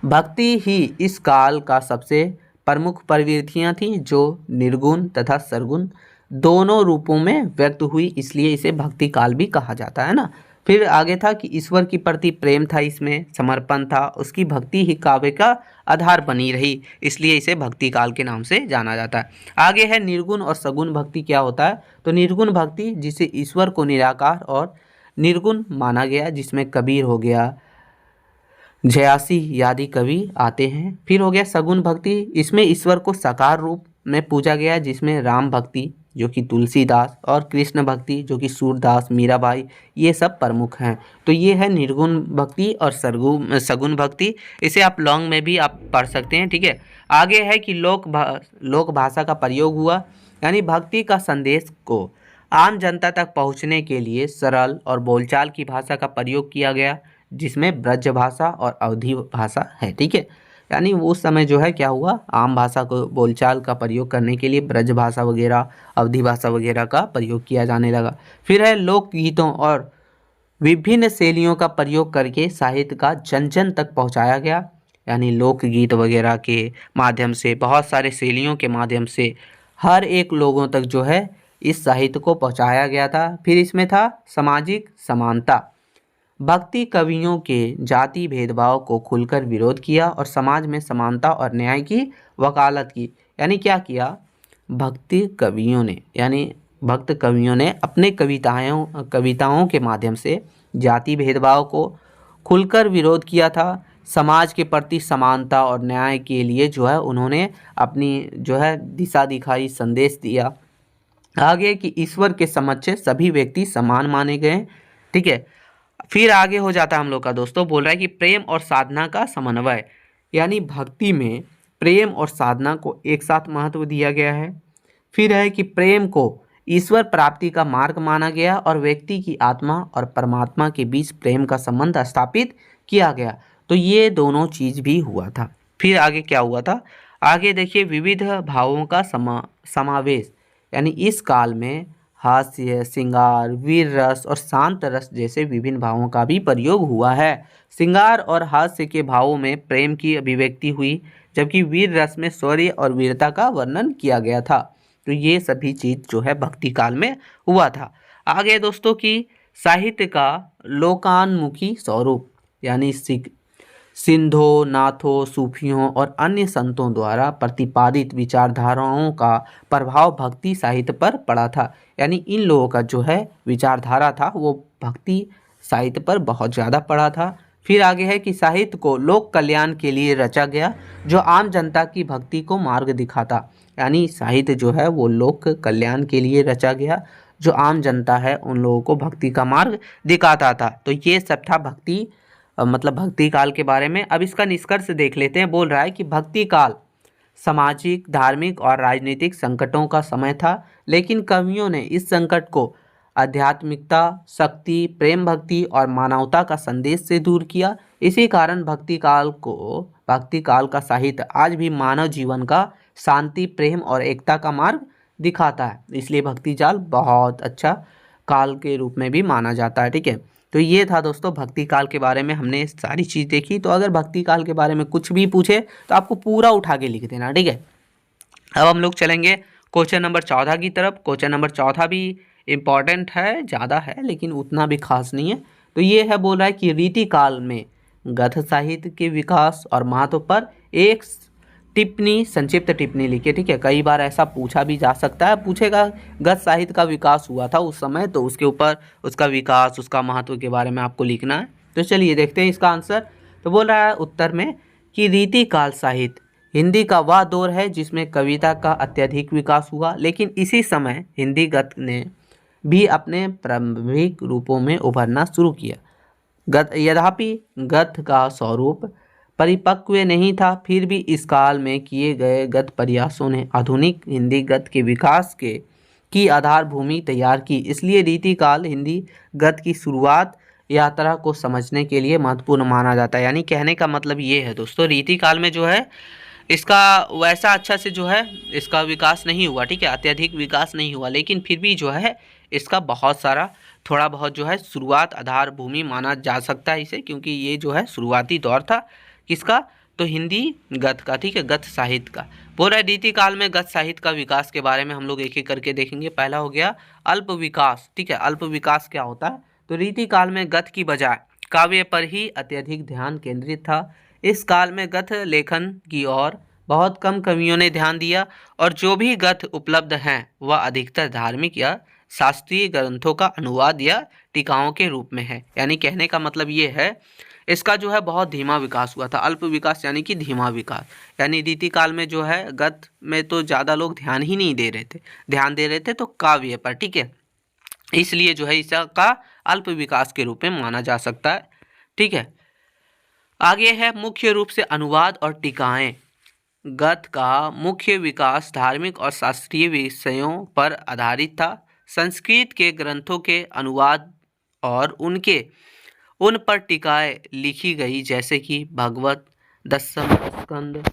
भक्ति ही इस काल का सबसे प्रमुख प्रवृत्तियां थी, जो निर्गुण तथा सरगुण दोनों रूपों में व्यक्त हुई, इसलिए इसे भक्ति काल भी कहा जाता है ना। फिर आगे था कि ईश्वर के प्रति प्रेम था, इसमें समर्पण था, उसकी भक्ति ही काव्य का आधार बनी रही, इसलिए इसे भक्ति काल के नाम से जाना जाता है। आगे है निर्गुण और सगुण भक्ति क्या होता है, तो निर्गुण भक्ति जिसे ईश्वर को निराकार और निर्गुण माना गया, जिसमें कबीर हो गया, जयासी आदि कवि आते हैं। फिर हो गया सगुण भक्ति, इसमें ईश्वर को साकार रूप में पूजा गया, जिसमें राम भक्ति जो कि तुलसीदास और कृष्ण भक्ति जो कि सूरदास मीराबाई, ये सब प्रमुख हैं। तो ये है निर्गुण भक्ति और सगुण भक्ति, इसे आप लॉन्ग में भी आप पढ़ सकते हैं। ठीक है, आगे है कि लोक भाषा का प्रयोग हुआ, यानी भक्ति का संदेश को आम जनता तक पहुंचने के लिए सरल और बोलचाल की भाषा का प्रयोग किया गया, जिसमें ब्रज भाषा और अवधी भाषा है। ठीक है, यानी उस समय जो है क्या हुआ, आम भाषा को बोलचाल का प्रयोग करने के लिए ब्रज भाषा वगैरह, अवधी भाषा वगैरह का प्रयोग किया जाने लगा। फिर है लोकगीतों और विभिन्न शैलियों का प्रयोग करके साहित्य का जन जन तक पहुंचाया गया, यानी लोकगीत वगैरह के माध्यम से, बहुत सारे शैलियों के माध्यम से हर एक लोगों तक जो है इस साहित्य को पहुंचाया गया था। फिर इसमें था सामाजिक समानता। भक्ति कवियों के जाति भेदभाव को खुलकर विरोध किया और समाज में समानता और न्याय की वकालत की। यानी क्या किया, भक्त कवियों ने अपने कविताओं के माध्यम से जाति भेदभाव को खुलकर विरोध किया था। समाज के प्रति समानता और न्याय के लिए जो है उन्होंने अपनी जो है दिशा दिखाई, संदेश दिया। आगे कि ईश्वर के समक्ष सभी व्यक्ति समान माने गए। ठीक है, फिर आगे हो जाता है हम लोग का दोस्तों, बोल रहा है कि प्रेम और साधना का समन्वय, यानी भक्ति में प्रेम और साधना को एक साथ महत्व दिया गया है। फिर है कि प्रेम को ईश्वर प्राप्ति का मार्ग माना गया और व्यक्ति की आत्मा और परमात्मा के बीच प्रेम का संबंध स्थापित किया गया। तो ये दोनों चीज भी हुआ था। फिर आगे क्या हुआ था, आगे देखिए, विविध भावों का समावेश, यानी इस काल में हास्य, श्रृंगार, वीर रस और शांत रस जैसे विभिन्न भावों का भी प्रयोग हुआ है। श्रृंगार और हास्य के भावों में प्रेम की अभिव्यक्ति हुई, जबकि वीर रस में शौर्य और वीरता का वर्णन किया गया था। तो ये सभी चीज जो है भक्ति काल में हुआ था। आगे दोस्तों की साहित्य का लोकान्मुखी स्वरूप, यानी सिंधों, नाथों, सूफियों और अन्य संतों द्वारा प्रतिपादित विचारधाराओं का प्रभाव भक्ति साहित्य पर पड़ा था। यानी इन लोगों का जो है विचारधारा था वो भक्ति साहित्य पर बहुत ज़्यादा पड़ा था। फिर आगे है कि साहित्य को लोक कल्याण के लिए रचा गया, जो आम जनता की भक्ति को मार्ग दिखाता। यानी साहित्य जो है वो लोक कल्याण के लिए रचा गया, जो आम जनता है उन लोगों को भक्ति का मार्ग दिखाता था। तो ये सब था भक्ति मतलब भक्ति काल के बारे में। अब इसका निष्कर्ष देख लेते हैं। बोल रहा है कि भक्ति काल सामाजिक, धार्मिक और राजनीतिक संकटों का समय था, लेकिन कवियों ने इस संकट को आध्यात्मिकता, शक्ति, प्रेम भक्ति और मानवता का संदेश से दूर किया। इसी कारण भक्ति काल का साहित्य आज भी मानव जीवन का शांति, प्रेम और एकता का मार्ग दिखाता है। इसलिए भक्ति काल बहुत अच्छा काल के रूप में भी माना जाता है। ठीक है, तो ये था दोस्तों भक्ति काल के बारे में, हमने सारी चीज़ देखी। तो अगर भक्ति काल के बारे में कुछ भी पूछे तो आपको पूरा उठा के लिख देना। ठीक है, अब हम लोग चलेंगे क्वेश्चन नंबर 14 की तरफ। क्वेश्चन नंबर 14 भी इम्पॉर्टेंट है, ज़्यादा है लेकिन उतना भी खास नहीं है। तो ये है, बोल रहा है कि रीति काल में गद्य साहित्य के विकास और महत्व पर एक टिप्पणी, संक्षिप्त टिप्पणी लिखिए। ठीक है, कई बार ऐसा पूछा भी जा सकता है, पूछेगा गद्य साहित्य का विकास हुआ था उस समय, तो उसके ऊपर उसका विकास, उसका महत्व के बारे में आपको लिखना है। तो चलिए देखते हैं इसका आंसर। तो बोल रहा है उत्तर में कि रीति काल साहित्य हिंदी का वह दौर है जिसमें कविता का अत्यधिक विकास हुआ, लेकिन इसी समय हिंदी गद्य ने भी अपने प्रारंभिक रूपों में उभरना शुरू किया। यद्यपि गद्य का स्वरूप परिपक्व नहीं था, फिर भी इस काल में किए गए गद्य प्रयासों ने आधुनिक हिंदी गद्य के विकास की आधार भूमि तैयार की। इसलिए रीति काल हिंदी गद्य की शुरुआत यात्रा को समझने के लिए महत्वपूर्ण माना जाता है। यानी कहने का मतलब ये है दोस्तों, रीति काल में जो है इसका वैसा अच्छा से जो है इसका विकास नहीं हुआ। ठीक है, अत्यधिक विकास नहीं हुआ, लेकिन फिर भी जो है इसका बहुत सारा थोड़ा बहुत जो है शुरुआत, आधार भूमि माना जा सकता है इसे, क्योंकि ये जो है शुरुआती दौर था किसका, तो हिंदी गद्य का। ठीक है, गद्य साहित्य का। बोल रहा है रीति काल में गद्य साहित्य का विकास के बारे में हम लोग एक एक करके देखेंगे। पहला हो गया अल्प विकास। ठीक है, अल्प विकास क्या होता है, तो रीति काल में गद्य की बजाय काव्य पर ही अत्यधिक ध्यान केंद्रित था। इस काल में गद्य लेखन की ओर बहुत कम कवियों ने ध्यान दिया, और जो भी गद्य उपलब्ध हैं वह अधिकतर धार्मिक या शास्त्रीय ग्रंथों का अनुवाद या टीकाओं के रूप में है। यानी कहने का मतलब ये है, इसका जो है बहुत धीमा विकास हुआ था। अल्प विकास यानी कि धीमा विकास। यानी रीति काल में जो है गद्य में तो ज़्यादा लोग ध्यान ही नहीं दे रहे थे, ध्यान दे रहे थे तो काव्य पर। ठीक है, इसलिए जो है इसका अल्प विकास के रूप में माना जा सकता है। ठीक है, आगे है मुख्य रूप से अनुवाद और टीकाएं। गद्य का मुख्य विकास धार्मिक और शास्त्रीय विषयों पर आधारित था। संस्कृत के ग्रंथों के अनुवाद और उन पर टीकाएं लिखी गई, जैसे कि भगवत, दशम स्कंद,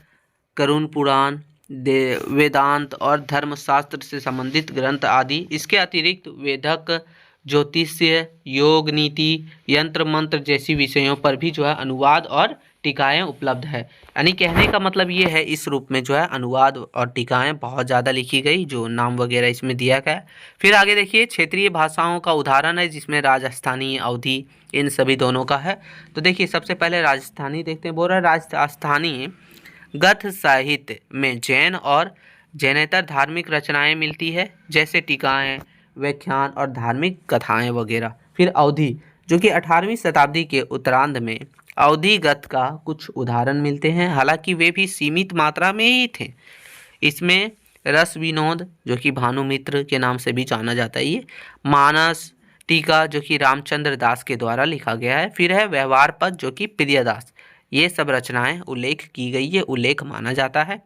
करुण पुराण, वेदांत और धर्मशास्त्र से संबंधित ग्रंथ आदि। इसके अतिरिक्त वेदक, ज्योतिष्य, योग नीति, यंत्र मंत्र जैसी विषयों पर भी जो है अनुवाद और टीकाएं उपलब्ध है। यानी कहने का मतलब ये है, इस रूप में जो है अनुवाद और टीकाएं बहुत ज़्यादा लिखी गई, जो नाम वगैरह इसमें दिया गया है। फिर आगे देखिए, क्षेत्रीय भाषाओं का उदाहरण है, जिसमें राजस्थानी, अवधी, इन सभी दोनों का है। तो देखिए सबसे पहले राजस्थानी देखते हैं। बोल रहा है राजस्थानी गद्य साहित्य में जैन और जैनेतर धार्मिक रचनाएं मिलती है, जैसे टीकाएं, व्याख्यान और धार्मिक कथाएं वगैरह। फिर अवधी, जो कि 18वीं शताब्दी के उत्तरार्ध में अवधी गद्य का कुछ उदाहरण मिलते हैं, हालांकि वे भी सीमित मात्रा में ही थे। इसमें रस विनोद, जो कि भानुमित्र के नाम से भी जाना जाता है, ये मानस टीका, जो कि रामचंद्र दास के द्वारा लिखा गया है। फिर है व्यवहार पद, जो कि प्रियदास। ये सब रचनाएं उल्लेख की गई, ये उल्लेख माना जाता है।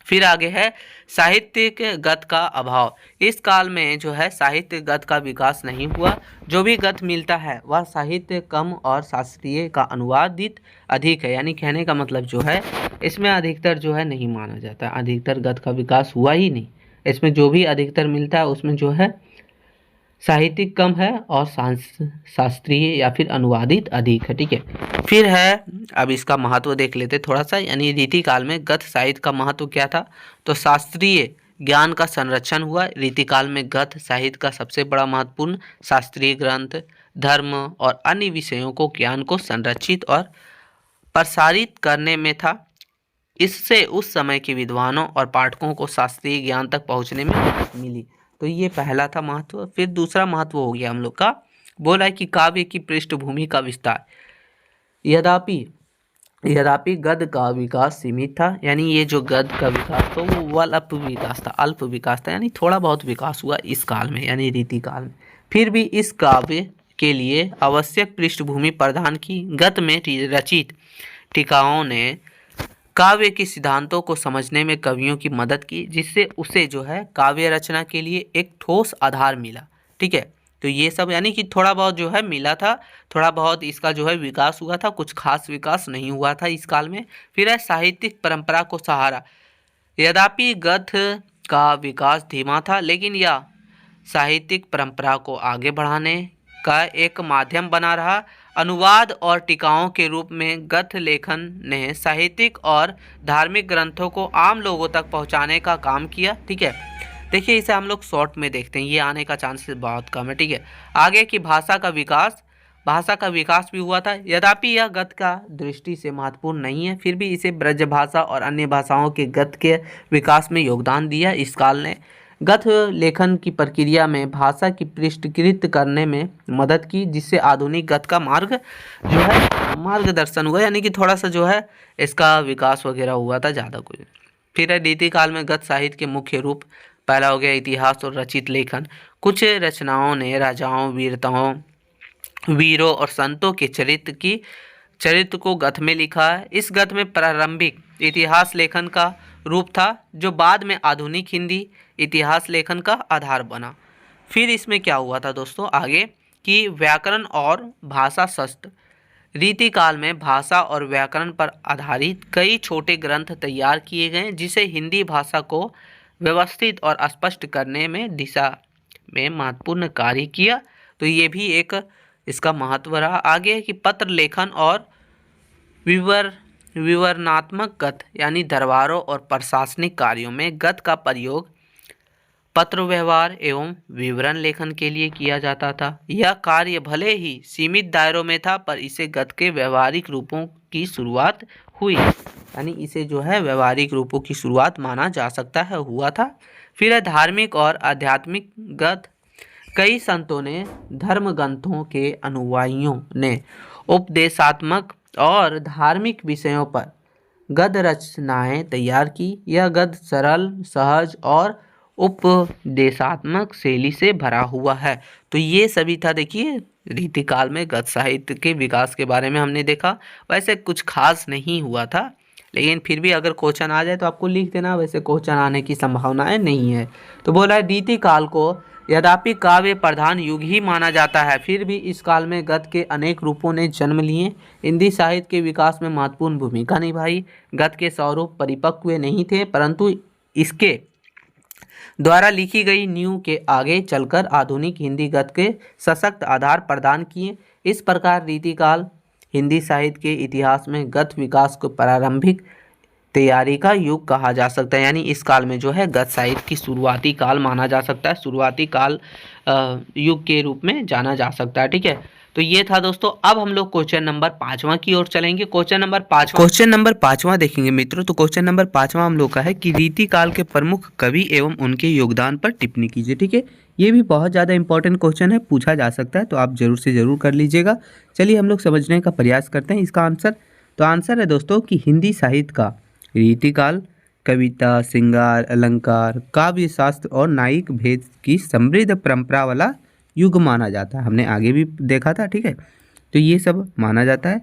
फिर आगे है साहित्यिक गद्य का अभाव। इस काल में जो है साहित्य गद्य का विकास नहीं हुआ। जो भी गद्य मिलता है वह साहित्य कम और शास्त्रीय का अनुवादित अधिक है। यानी कहने का मतलब जो है, इसमें अधिकतर जो है नहीं माना जाता, अधिकतर गद्य का विकास हुआ ही नहीं। इसमें जो भी अधिकतर मिलता है उसमें जो है साहित्यिक कम है और शास्त्रीय या फिर अनुवादित अधिक है। ठीक है, फिर है, अब इसका महत्व देख लेते थोड़ा सा। यानी रीति काल में गद्य साहित्य का महत्व क्या था, तो शास्त्रीय ज्ञान का संरक्षण हुआ। रीति काल में गद्य साहित्य का सबसे बड़ा महत्वपूर्ण शास्त्रीय ग्रंथ, धर्म और अन्य विषयों को ज्ञान को संरक्षित और प्रसारित करने में था। इससे उस समय के विद्वानों और पाठकों को शास्त्रीय ज्ञान तक पहुंचने में मदद मिली। तो ये पहला था महत्व। फिर दूसरा महत्व हो गया हम लोग का, बोला है कि काव्य की पृष्ठभूमि का विस्तार। यद्यपि गद्य का विकास सीमित था, यानी ये जो गद्य का विकास था वो अल्प विकास था, यानी थोड़ा बहुत विकास हुआ इस काल में, यानी रीति काल में। फिर भी इस काव्य के लिए आवश्यक पृष्ठभूमि प्रदान की। गद्य में रचित टीकाओं ने काव्य के सिद्धांतों को समझने में कवियों की मदद की, जिससे उसे जो है काव्य रचना के लिए एक ठोस आधार मिला। ठीक है, तो ये सब यानी कि थोड़ा बहुत जो है मिला था, थोड़ा बहुत इसका जो है विकास हुआ था, कुछ खास विकास नहीं हुआ था इस काल में। फिर है साहित्यिक परंपरा को सहारा। यद्यपि गद्य का विकास धीमा था, लेकिन यह साहित्यिक परंपरा को आगे बढ़ाने का एक माध्यम बना रहा। अनुवाद और टीकाओं के रूप में गद्य लेखन ने साहित्यिक और धार्मिक ग्रंथों को आम लोगों तक पहुंचाने का काम किया। ठीक है, देखिए इसे हम लोग शॉर्ट में देखते हैं, ये आने का चांसेस बहुत कम है। ठीक है, आगे की भाषा का विकास भी हुआ था। यद्यपि यह गद्य का दृष्टि से महत्वपूर्ण नहीं है, फिर भी इसे ब्रज भाषा और अन्य भाषाओं के गद्य के विकास में योगदान दिया। इस काल ने गद्य लेखन की प्रक्रिया में भाषा की परिष्कृत करने में मदद की, जिससे आधुनिक गद्य का मार्गदर्शन हुआ, यानी कि थोड़ा सा जो है इसका विकास वगैरह हुआ था, ज़्यादा कुछ। फिर है रीति काल में गद्य साहित्य के मुख्य रूप। पहला हो गया इतिहास और रचित लेखन। कुछ रचनाओं ने राजाओं, वीरों और संतों के चरित्र को गद्य में लिखा है। इस गद्य में प्रारंभिक इतिहास लेखन का रूप था, जो बाद में आधुनिक हिंदी इतिहास लेखन का आधार बना। फिर इसमें क्या हुआ था दोस्तों आगे, कि व्याकरण और भाषा शास्त्र। रीति काल में भाषा और व्याकरण पर आधारित कई छोटे ग्रंथ तैयार किए गए, जिसे हिंदी भाषा को व्यवस्थित और स्पष्ट करने में दिशा में महत्वपूर्ण कार्य किया। तो ये भी एक इसका महत्व रहा। आगे है कि पत्र लेखन और विवरणात्मक गद्य, यानी दरबारों और प्रशासनिक कार्यों में गद्य का प्रयोग पत्र व्यवहार एवं विवरण लेखन के लिए किया जाता था। यह कार्य भले ही सीमित दायरों में था, पर इसे गद्य के व्यवहारिक रूपों की शुरुआत हुई, यानी इसे जो है व्यवहारिक रूपों की शुरुआत माना जा सकता है, हुआ था। फिर है धार्मिक और आध्यात्मिक गद्य। कई संतों ने धर्म ग्रंथों के अनुयायियों ने उपदेशात्मक और धार्मिक विषयों पर गद्य रचनाएं तैयार की। यह गद्य सरल, सहज और उपदेशात्मक शैली से भरा हुआ है। तो ये सभी था, देखिए रीति काल में गद्य साहित्य के विकास के बारे में हमने देखा। वैसे कुछ खास नहीं हुआ था, लेकिन फिर भी अगर क्वेश्चन आ जाए तो आपको लिख देना, वैसे क्वेश्चन आने की संभावनाएं नहीं है। तो बोला है रीति काल को यद्यपि काव्य प्रधान युग ही माना जाता है, फिर भी इस काल में गद्य के अनेक रूपों ने जन्म लिए, हिंदी साहित्य के विकास में महत्वपूर्ण भूमिका निभाई। गद्य के स्वरूप परिपक्व नहीं थे, परंतु इसके द्वारा लिखी गई नींव के आगे चलकर आधुनिक हिंदी गद्य के सशक्त आधार प्रदान किए। इस प्रकार रीतिकाल हिंदी साहित्य के इतिहास में गद्य विकास को प्रारंभिक तैयारी का युग कहा जा सकता है। यानी इस काल में जो है गद्य साहित्य की शुरुआती काल माना जा सकता है, शुरुआती काल युग के रूप में जाना जा सकता है। ठीक है, तो ये था दोस्तों। अब हम लोग क्वेश्चन नंबर 5वां की ओर चलेंगे। क्वेश्चन नंबर 5वां देखेंगे मित्रों। तो क्वेश्चन नंबर 5वां हम लोग का है कि रीति काल के प्रमुख कवि एवं उनके योगदान पर टिप्पणी कीजिए। ठीक है, ये भी बहुत ज़्यादा इंपॉर्टेंट क्वेश्चन है, पूछा जा सकता है, तो आप जरूर से जरूर कर लीजिएगा। चलिए हम लोग समझने का प्रयास करते हैं इसका आंसर। तो आंसर है दोस्तों कि हिंदी साहित्य का रीतिकाल कविता, श्रृंगार, अलंकार, काव्य शास्त्र और न्यायिक भेद की समृद्ध परंपरा वाला युग माना जाता है। हमने आगे भी देखा था। ठीक है, तो ये सब माना जाता है।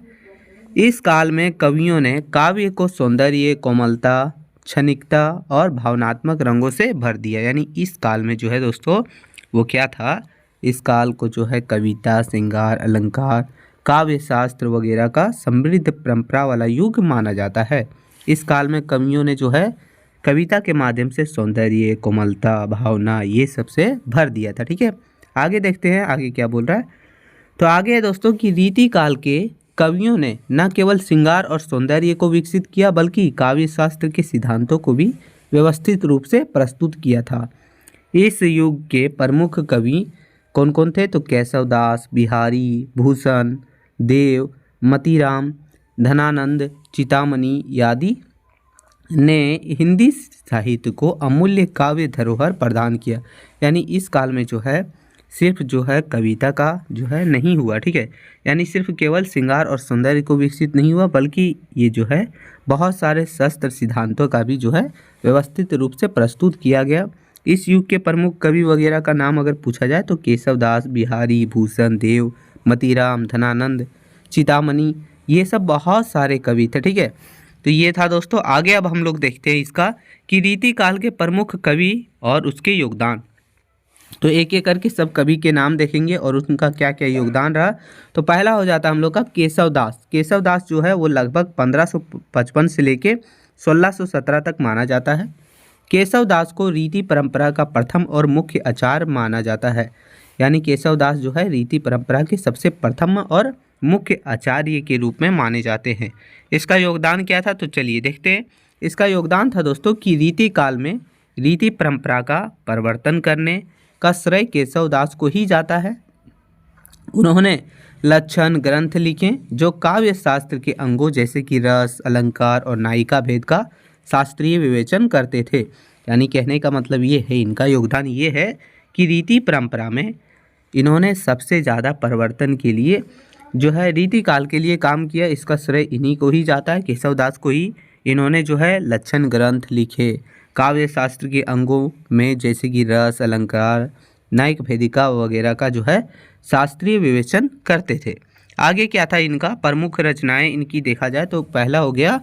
इस काल में कवियों ने काव्य को सौंदर्य, कोमलता, क्षणिकता और भावनात्मक रंगों से भर दिया। यानी इस काल में जो है दोस्तों वो क्या था, इस काल को जो है कविता, श्रृंगार, अलंकार, काव्य शास्त्र वगैरह का समृद्ध परंपरा वाला युग माना जाता है। इस काल में कवियों ने जो है कविता के माध्यम से सौंदर्य, कोमलता, भावना ये सब से भर दिया था। ठीक है, आगे देखते हैं आगे क्या बोल रहा है। तो आगे है दोस्तों कि रीति काल के कवियों ने न केवल श्रृंगार और सौंदर्य को विकसित किया, बल्कि काव्य शास्त्र के सिद्धांतों को भी व्यवस्थित रूप से प्रस्तुत किया था। इस युग के प्रमुख कवि कौन कौन थे? तो केशवदास, बिहारी, भूषण देव, मतीराम, धनानंद, चितामणि आदि ने हिंदी साहित्य को अमूल्य काव्य धरोहर प्रदान किया। यानी इस काल में जो है सिर्फ जो है कविता का जो है नहीं हुआ। ठीक है, यानी सिर्फ केवल श्रृंगार और सौंदर्य को विकसित नहीं हुआ, बल्कि ये जो है बहुत सारे शस्त्र सिद्धांतों का भी जो है व्यवस्थित रूप से प्रस्तुत किया गया। इस युग के प्रमुख कवि वगैरह का नाम अगर पूछा जाए तो केशवदास, बिहारी, भूषण देव, मतीराम, धनानंद, चितामणि, ये सब बहुत सारे कवि थे। ठीक है, तो ये था दोस्तों। आगे अब हम लोग देखते हैं इसका कि रीति काल के प्रमुख कवि और उसके योगदान। तो एक एक करके सब कवि के नाम देखेंगे और उनका क्या क्या योगदान रहा। तो पहला हो जाता है हम लोग का केशवदास। केशवदास जो है वो लगभग 1555 से लेके 1617 तक माना जाता है। केशवदास को रीति परंपरा का प्रथम और मुख्य आचार्य माना जाता है। यानी केशवदास जो है रीति परंपरा के सबसे प्रथम और मुख्य आचार्य के रूप में माने जाते हैं। इसका योगदान क्या था? तो चलिए देखते हैं। इसका योगदान था दोस्तों कि रीति काल में रीति परंपरा का परिवर्तन करने का श्रेय केशवदास को ही जाता है। उन्होंने लक्षण ग्रंथ लिखे जो काव्य शास्त्र के अंगों जैसे कि रस, अलंकार और नायिका भेद का शास्त्रीय विवेचन करते थे। यानी कहने का मतलब ये है, इनका योगदान ये है कि रीति परंपरा में इन्होंने सबसे ज़्यादा परिवर्तन के लिए जो है रीति काल के लिए काम किया। इसका श्रेय इन्हीं को ही जाता है, केशवदास को ही। इन्होंने जो है लक्षण ग्रंथ लिखे काव्य शास्त्र के अंगों में जैसे कि रस, अलंकार, न्यायिक भेदिका वगैरह का जो है शास्त्रीय विवेचन करते थे। आगे क्या था इनका प्रमुख रचनाएं इनकी देखा जाए तो पहला हो गया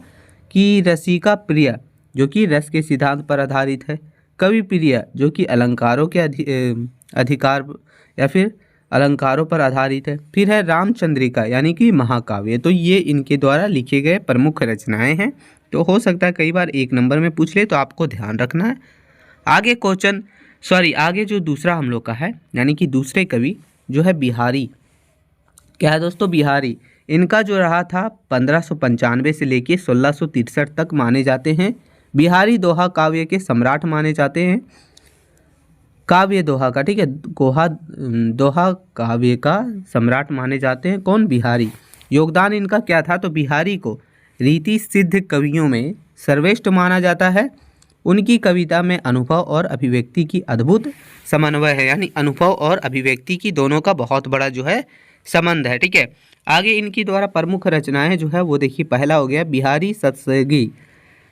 कि रसिका प्रिय जो कि रस के सिद्धांत पर आधारित है, कवि प्रिय जो कि अलंकारों के अधिकार या फिर अलंकारों पर आधारित है, फिर है रामचंद्रिका यानी कि महाकाव्य। तो ये इनके द्वारा लिखे गए प्रमुख रचनाएं हैं। तो हो सकता है कई बार एक नंबर में पूछ ले, तो आपको ध्यान रखना है। आगे जो दूसरा हम लोग का है यानी कि दूसरे कवि जो है बिहारी। क्या है दोस्तों? बिहारी। इनका जो रहा था 1595 से लेके 1663 तक माने जाते हैं। बिहारी दोहा काव्य के सम्राट माने जाते हैं। काव्य दोहा का, ठीक है, दोहा काव्य का सम्राट माने जाते हैं। कौन? बिहारी। योगदान इनका क्या था? तो बिहारी को रीति सिद्ध कवियों में सर्वश्रेष्ठ माना जाता है। उनकी कविता में अनुभव और अभिव्यक्ति की अद्भुत समन्वय है। यानी अनुभव और अभिव्यक्ति की दोनों का बहुत बड़ा जो है संबंध है। ठीक है, आगे इनकी द्वारा प्रमुख रचनाएं जो है वो देखिए। पहला हो गया बिहारी सत्सगी,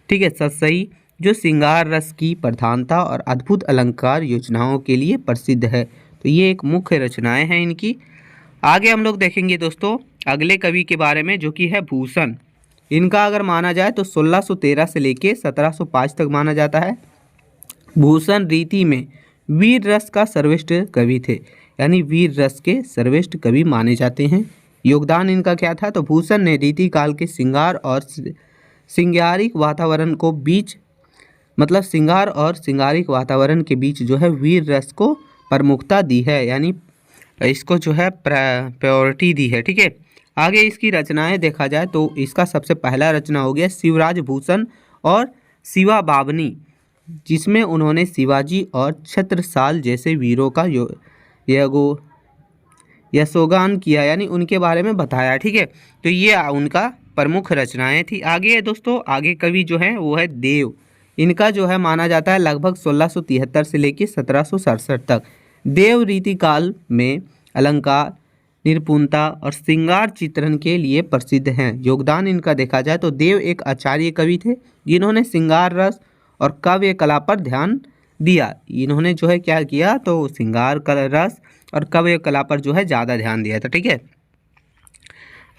ठीक है, सत्सई जो श्रृंगार रस की प्रधानता और अद्भुत अलंकार योजनाओं के लिए प्रसिद्ध है। तो ये एक मुख्य रचनाएं हैं इनकी। आगे हम लोग देखेंगे दोस्तों अगले कवि के बारे में जो कि है भूषण। इनका अगर माना जाए तो 1613 से लेके 1705 तक माना जाता है। भूषण रीति में वीर रस का सर्वश्रेष्ठ कवि थे, यानी वीर रस के सर्वश्रेष्ठ कवि माने जाते हैं। योगदान इनका क्या था, तो भूषण ने रीति काल के श्रृंगार और श्रृंगारिक वातावरण को बीच, मतलब श्रृंगार और श्रृंगारिक वातावरण के बीच जो है वीर रस को प्रमुखता दी है, यानी इसको जो है प्रायोरिटी दी है। ठीक है, आगे इसकी रचनाएं देखा जाए तो इसका सबसे पहला रचना हो गया शिवराज भूषण और शिवा बावनी, जिसमें उन्होंने शिवाजी और छत्रसाल जैसे वीरों का यशोगान किया, यानी उनके बारे में बताया। ठीक है, तो ये उनका प्रमुख रचनाएं थी। आगे है दोस्तों, आगे कवि जो है वो है देव। इनका जो है माना जाता है लगभग 1673 से लेकर 1767 तक। देव रीति काल में अलंकार, निपुणता और श्रृंगार चित्रण के लिए प्रसिद्ध हैं। योगदान इनका देखा जाए तो देव एक आचार्य कवि थे, जिन्होंने श्रृंगार रस और काव्य कला पर ध्यान दिया। इन्होंने जो है क्या किया, तो श्रृंगार रस और काव्य कला पर जो है ज़्यादा ध्यान दिया था। ठीक है,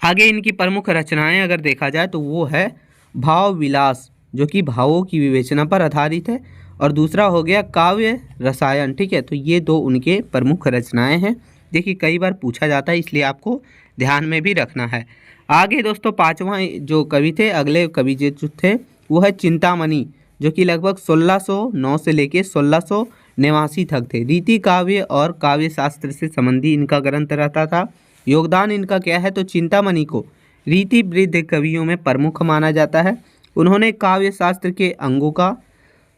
आगे इनकी प्रमुख रचनाएं अगर देखा जाए तो वो है भाव विलास, जो कि भावों की विवेचना पर आधारित है, और दूसरा हो गया काव्य रसायन। ठीक है, तो ये दो उनके प्रमुख रचनाएं हैं। देखिए कई बार पूछा जाता है, इसलिए आपको ध्यान में भी रखना है। आगे दोस्तों पांचवा जो कवि थे, अगले कवि जो थे वो है चिंतामणि, जो कि लगभग 1609 से लेकर 1689 तक थे। रीति काव्य और काव्य शास्त्र से संबंधी इनका ग्रंथ रहता था। योगदान इनका क्या है, तो चिंतामणि को रीति वृद्ध कवियों में प्रमुख माना जाता है। उन्होंने काव्य शास्त्र के अंगों का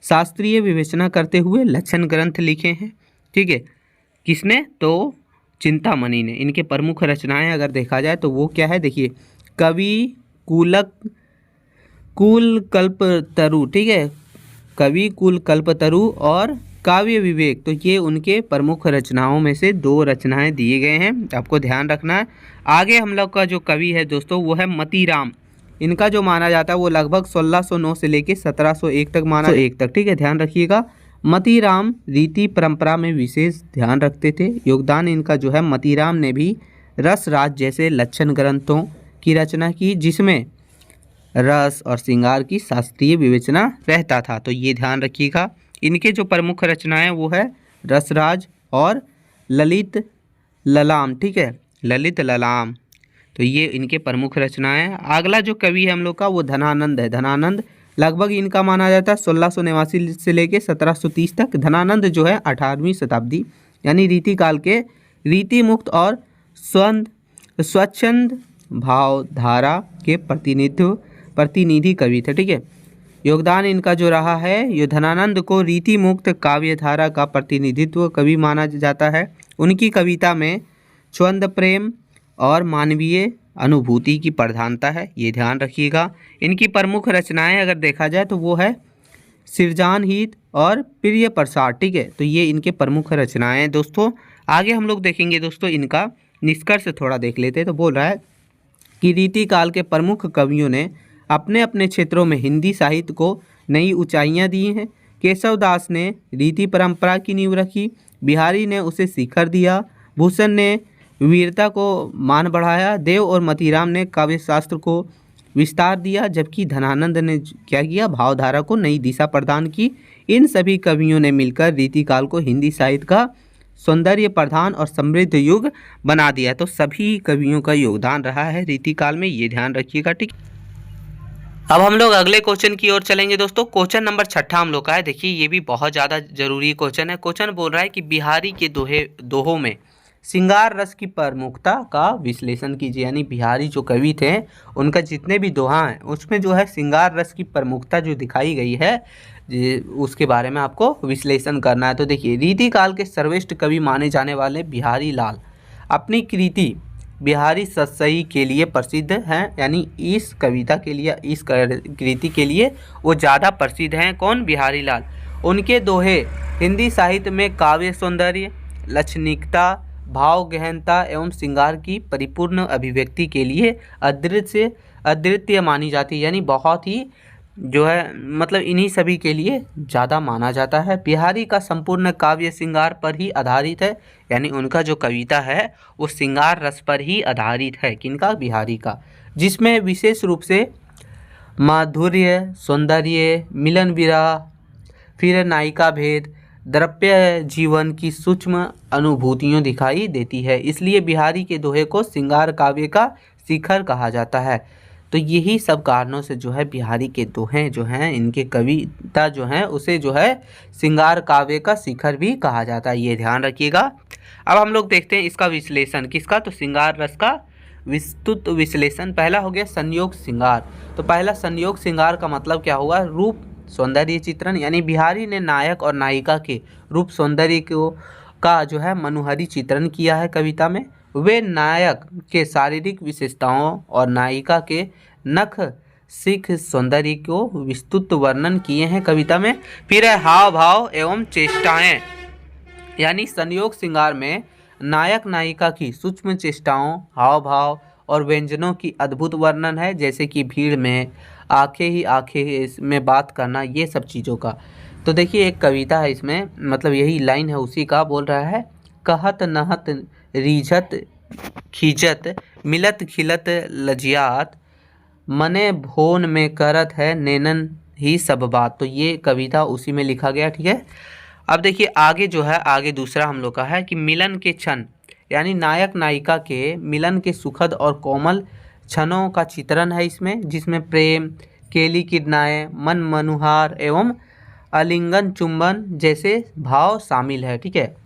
शास्त्रीय विवेचना करते हुए लक्षण ग्रंथ लिखे हैं। ठीक है, किसने, तो चिंतामणि ने। इनके प्रमुख रचनाएं अगर देखा जाए तो वो क्या है, देखिए कवि कुल कल्पतरु। ठीक है, कवि कुल कल्पतरु और काव्य विवेक, तो ये उनके प्रमुख रचनाओं में से दो रचनाएं दिए गए हैं, आपको ध्यान रखना है। आगे हम लोग का जो कवि है दोस्तों वो है मतीराम। इनका जो माना जाता है वो लगभग 1609 से लेकर 1701 तक माना तक। ठीक है, ध्यान रखिएगा। मतीराम रीति परंपरा में विशेष ध्यान रखते थे। योगदान इनका जो है, मतीराम ने भी रस राज जैसे लक्षण ग्रंथों की रचना की, जिसमें रस और श्रृंगार की शास्त्रीय विवेचना रहता था। तो ये ध्यान रखिएगा। इनके जो प्रमुख रचनाएं वो है रसराज और ललित ललाम। ठीक है, ललित ललाम, तो ये इनके प्रमुख रचनाएं। अगला जो कवि है हम लोग का वो धनानंद है। धनानंद लगभग इनका माना जाता है 1689 से लेकर 1730 तक। धनानंद जो है 18वीं शताब्दी यानी रीति काल के रीति मुक्त और स्वच्छंद भावधारा के प्रतिनिधि कवि थे। ठीक है, योगदान इनका जो रहा है, ये धनानंद को रीति मुक्त काव्यधारा का प्रतिनिधित्व कवि माना जाता है। उनकी कविता में छंद प्रेम और मानवीय अनुभूति की प्रधानता है, ये ध्यान रखिएगा। इनकी प्रमुख रचनाएं अगर देखा जाए तो वो है सृजन हित और प्रिय प्रसाद। ठीक है, तो ये इनके प्रमुख रचनाएं हैं दोस्तों। आगे हम लोग देखेंगे दोस्तों, इनका निष्कर्ष थोड़ा देख लेते हैं। तो बोल रहा है कि रीति काल के प्रमुख कवियों ने अपने अपने क्षेत्रों में हिंदी साहित्य को नई ऊंचाइयां दी हैं। केशव दास ने रीति परंपरा की नींव रखी, बिहारी ने उसे शिखर दिया, भूषण ने वीरता को मान बढ़ाया, देव और मतीराम ने काव्य शास्त्र को विस्तार दिया, जबकि धनानंद ने क्या किया, भावधारा को नई दिशा प्रदान की। इन सभी कवियों ने मिलकर रीति काल को हिंदी साहित्य का सौंदर्य प्रधान और समृद्ध युग बना दिया। तो सभी कवियों का योगदान रहा है रीति काल में, ये ध्यान रखिएगा। ठीक, अब हम लोग अगले क्वेश्चन की ओर चलेंगे दोस्तों। क्वेश्चन नंबर 6 हम लोग का है। देखिए ये भी बहुत ज़्यादा जरूरी क्वेश्चन है। क्वेश्चन बोल रहा है कि बिहारी के दोहों में श्रृंगार रस की प्रमुखता का विश्लेषण कीजिए। यानी बिहारी जो कवि थे उनका जितने भी दोहा हैं उसमें जो है श्रृंगार रस की प्रमुखता जो दिखाई गई है उसके बारे में आपको विश्लेषण करना है। तो देखिए रीति काल के सर्वश्रेष्ठ कवि माने जाने वाले बिहारी लाल अपनी कृति बिहारी सतसई के लिए प्रसिद्ध हैं। यानी इस कविता के लिए, इस कृति के लिए वो ज़्यादा प्रसिद्ध हैं। कौन? बिहारी लाल। उनके दोहे हिंदी साहित्य में काव्य सौंदर्य, लक्षणिकता, भाव गहनता एवं श्रृंगार की परिपूर्ण अभिव्यक्ति के लिए अद्वितीय मानी जाती है। यानी बहुत ही जो है मतलब इन्हीं सभी के लिए ज़्यादा माना जाता है। बिहारी का संपूर्ण काव्य श्रृंगार पर ही आधारित है। यानी उनका जो कविता है वो श्रृंगार रस पर ही आधारित है। किनका? बिहारी का। जिसमें विशेष रूप से माधुर्य, सौंदर्य, मिलन विरह, फिर नायिका भेद, द्रव्य जीवन की सूक्ष्म अनुभूतियों दिखाई देती है। इसलिए बिहारी के दोहे को श्रृंगार काव्य का शिखर कहा जाता है। तो यही सब कारणों से जो है बिहारी के दोहे जो हैं, इनके कविता जो हैं उसे जो है श्रृंगार काव्य का शिखर भी कहा जाता है, ये ध्यान रखिएगा। अब हम लोग देखते हैं इसका विश्लेषण किसका, तो श्रृंगार रस का विस्तृत विश्लेषण। पहला हो गया संयोग श्रृंगार। तो पहला संयोग श्रृंगार का मतलब क्या हुआ, रूप सौंदर्य चित्रण, यानी बिहारी ने नायक और नायिका के रूप सौंदर्य को का जो है मनोहारी चित्रण किया है कविता में। वे नायक के शारीरिक विशेषताओं और नायिका के नख सिख सौंदर्य को विस्तृत वर्णन किए हैं कविता में। फिर है हाव भाव एवं चेष्टाएं, यानी संयोग श्रृंगार में नायक नायिका की सूक्ष्म चेष्टाओं, हाव भाव और व्यंजनों की अद्भुत वर्णन है, जैसे कि भीड़ में आंखें ही आंखें में बात करना, ये सब चीज़ों का। तो देखिए एक कविता है इसमें, मतलब यही लाइन है उसी का, बोल रहा है कहत नहत रीझत खींचत मिलत खिलत लजियात मने भोन में करत है नैनन ही सब बात। तो ये कविता उसी में लिखा गया, ठीक है। अब देखिए आगे जो है, आगे दूसरा हम लोग का है कि मिलन के क्षण, यानी नायक नायिका के मिलन के सुखद और कोमल क्षणों का चित्रण है इसमें, जिसमें प्रेम, केली किरनाएं, मन मनुहार एवं आलिंगन चुंबन जैसे भाव शामिल है, ठीक है।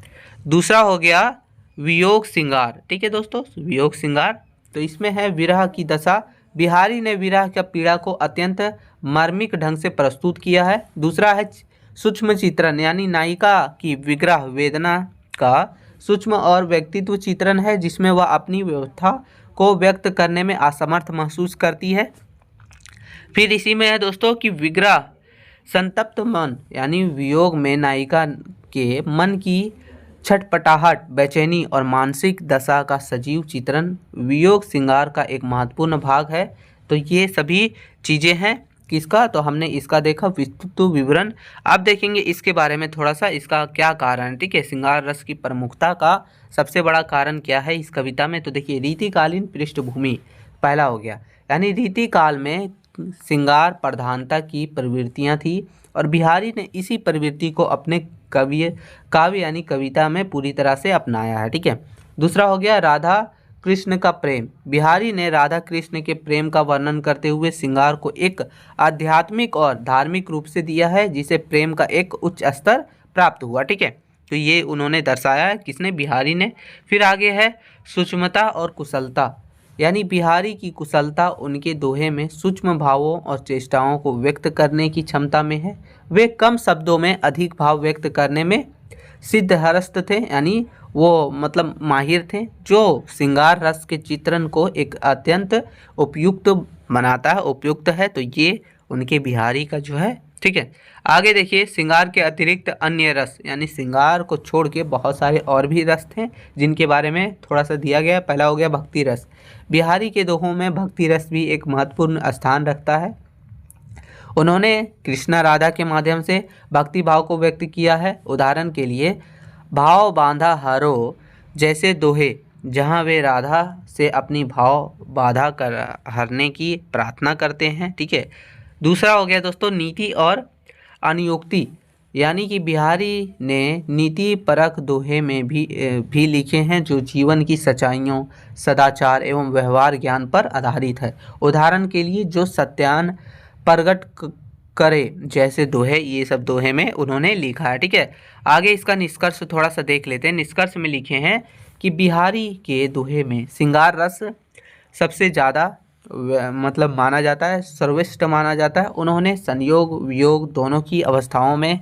दूसरा हो गया वियोग श्रृंगार, ठीक है दोस्तों, वियोग श्रृंगार। तो इसमें है विरह की दशा। बिहारी ने विरह की पीड़ा को अत्यंत मार्मिक ढंग से प्रस्तुत किया है। दूसरा है सूक्ष्म चित्रण, यानी नायिका की विग्रह वेदना का सूक्ष्म और व्यक्तित्व चित्रण है, जिसमें वह अपनी व्यवस्था को व्यक्त करने में असमर्थ महसूस करती है। फिर इसी में है दोस्तों कि विग्रह संतप्त मन, यानी वियोग में नायिका के मन की छटपटाहट, बेचैनी और मानसिक दशा का सजीव चित्रण वियोग श्रृंगार का एक महत्वपूर्ण भाग है। तो ये सभी चीज़ें हैं किसका, तो हमने इसका देखा विस्तृत विवरण। अब देखेंगे इसके बारे में थोड़ा सा, इसका क्या कारण, ठीक है। श्रृंगार रस की प्रमुखता का सबसे बड़ा कारण क्या है इस कविता में, तो देखिए रीतिकालीन पृष्ठभूमि पहला हो गया, यानी रीतिकाल में श्रृंगार प्रधानता की प्रवृत्तियाँ थी और बिहारी ने इसी प्रवृत्ति को अपने काव्य यानी कविता में पूरी तरह से अपनाया है, ठीक है। दूसरा हो गया राधा कृष्ण का प्रेम। बिहारी ने राधा कृष्ण के प्रेम का वर्णन करते हुए श्रृंगार को एक आध्यात्मिक और धार्मिक रूप से दिया है, जिसे प्रेम का एक उच्च स्तर प्राप्त हुआ, ठीक है। तो ये उन्होंने दर्शाया है, किसने, बिहारी ने। फिर आगे है सूक्ष्मता और कुशलता, यानी बिहारी की कुशलता उनके दोहे में सूक्ष्म भावों और चेष्टाओं को व्यक्त करने की क्षमता में है। वे कम शब्दों में अधिक भाव व्यक्त करने में सिद्धहस्त थे, यानी वो मतलब माहिर थे, जो श्रृंगार रस के चित्रण को एक अत्यंत उपयुक्त बनाता है, उपयुक्त है। तो ये उनके बिहारी का जो है, ठीक है। आगे देखिए श्रृंगार के अतिरिक्त अन्य रस, यानी श्रृंगार को छोड़ के बहुत सारे और भी रस थे जिनके बारे में थोड़ा सा दिया गया। पहला हो गया भक्ति रस। बिहारी के दोहों में भक्ति रस भी एक महत्वपूर्ण स्थान रखता है। उन्होंने कृष्णा राधा के माध्यम से भक्ति भाव को व्यक्त किया है। उदाहरण के लिए भाव बांधा हरो जैसे दोहे, जहाँ वे राधा से अपनी भाव बाधा कर हरने की प्रार्थना करते हैं, ठीक है। दूसरा हो गया दोस्तों नीति और अनुयोक्ति, यानी कि बिहारी ने नीति परक दोहे में भी लिखे हैं, जो जीवन की सच्चाइयों, सदाचार एवं व्यवहार ज्ञान पर आधारित है। उदाहरण के लिए जो सत्यान प्रगट करे जैसे दोहे, ये सब दोहे में उन्होंने लिखा है, ठीक है। आगे इसका निष्कर्ष थोड़ा सा देख लेते हैं। निष्कर्ष में लिखे हैं कि बिहारी के दोहे में श्रृंगार रस सबसे ज़्यादा मतलब माना जाता है, सर्वश्रेष्ठ माना जाता है। उन्होंने संयोग वियोग दोनों की अवस्थाओं में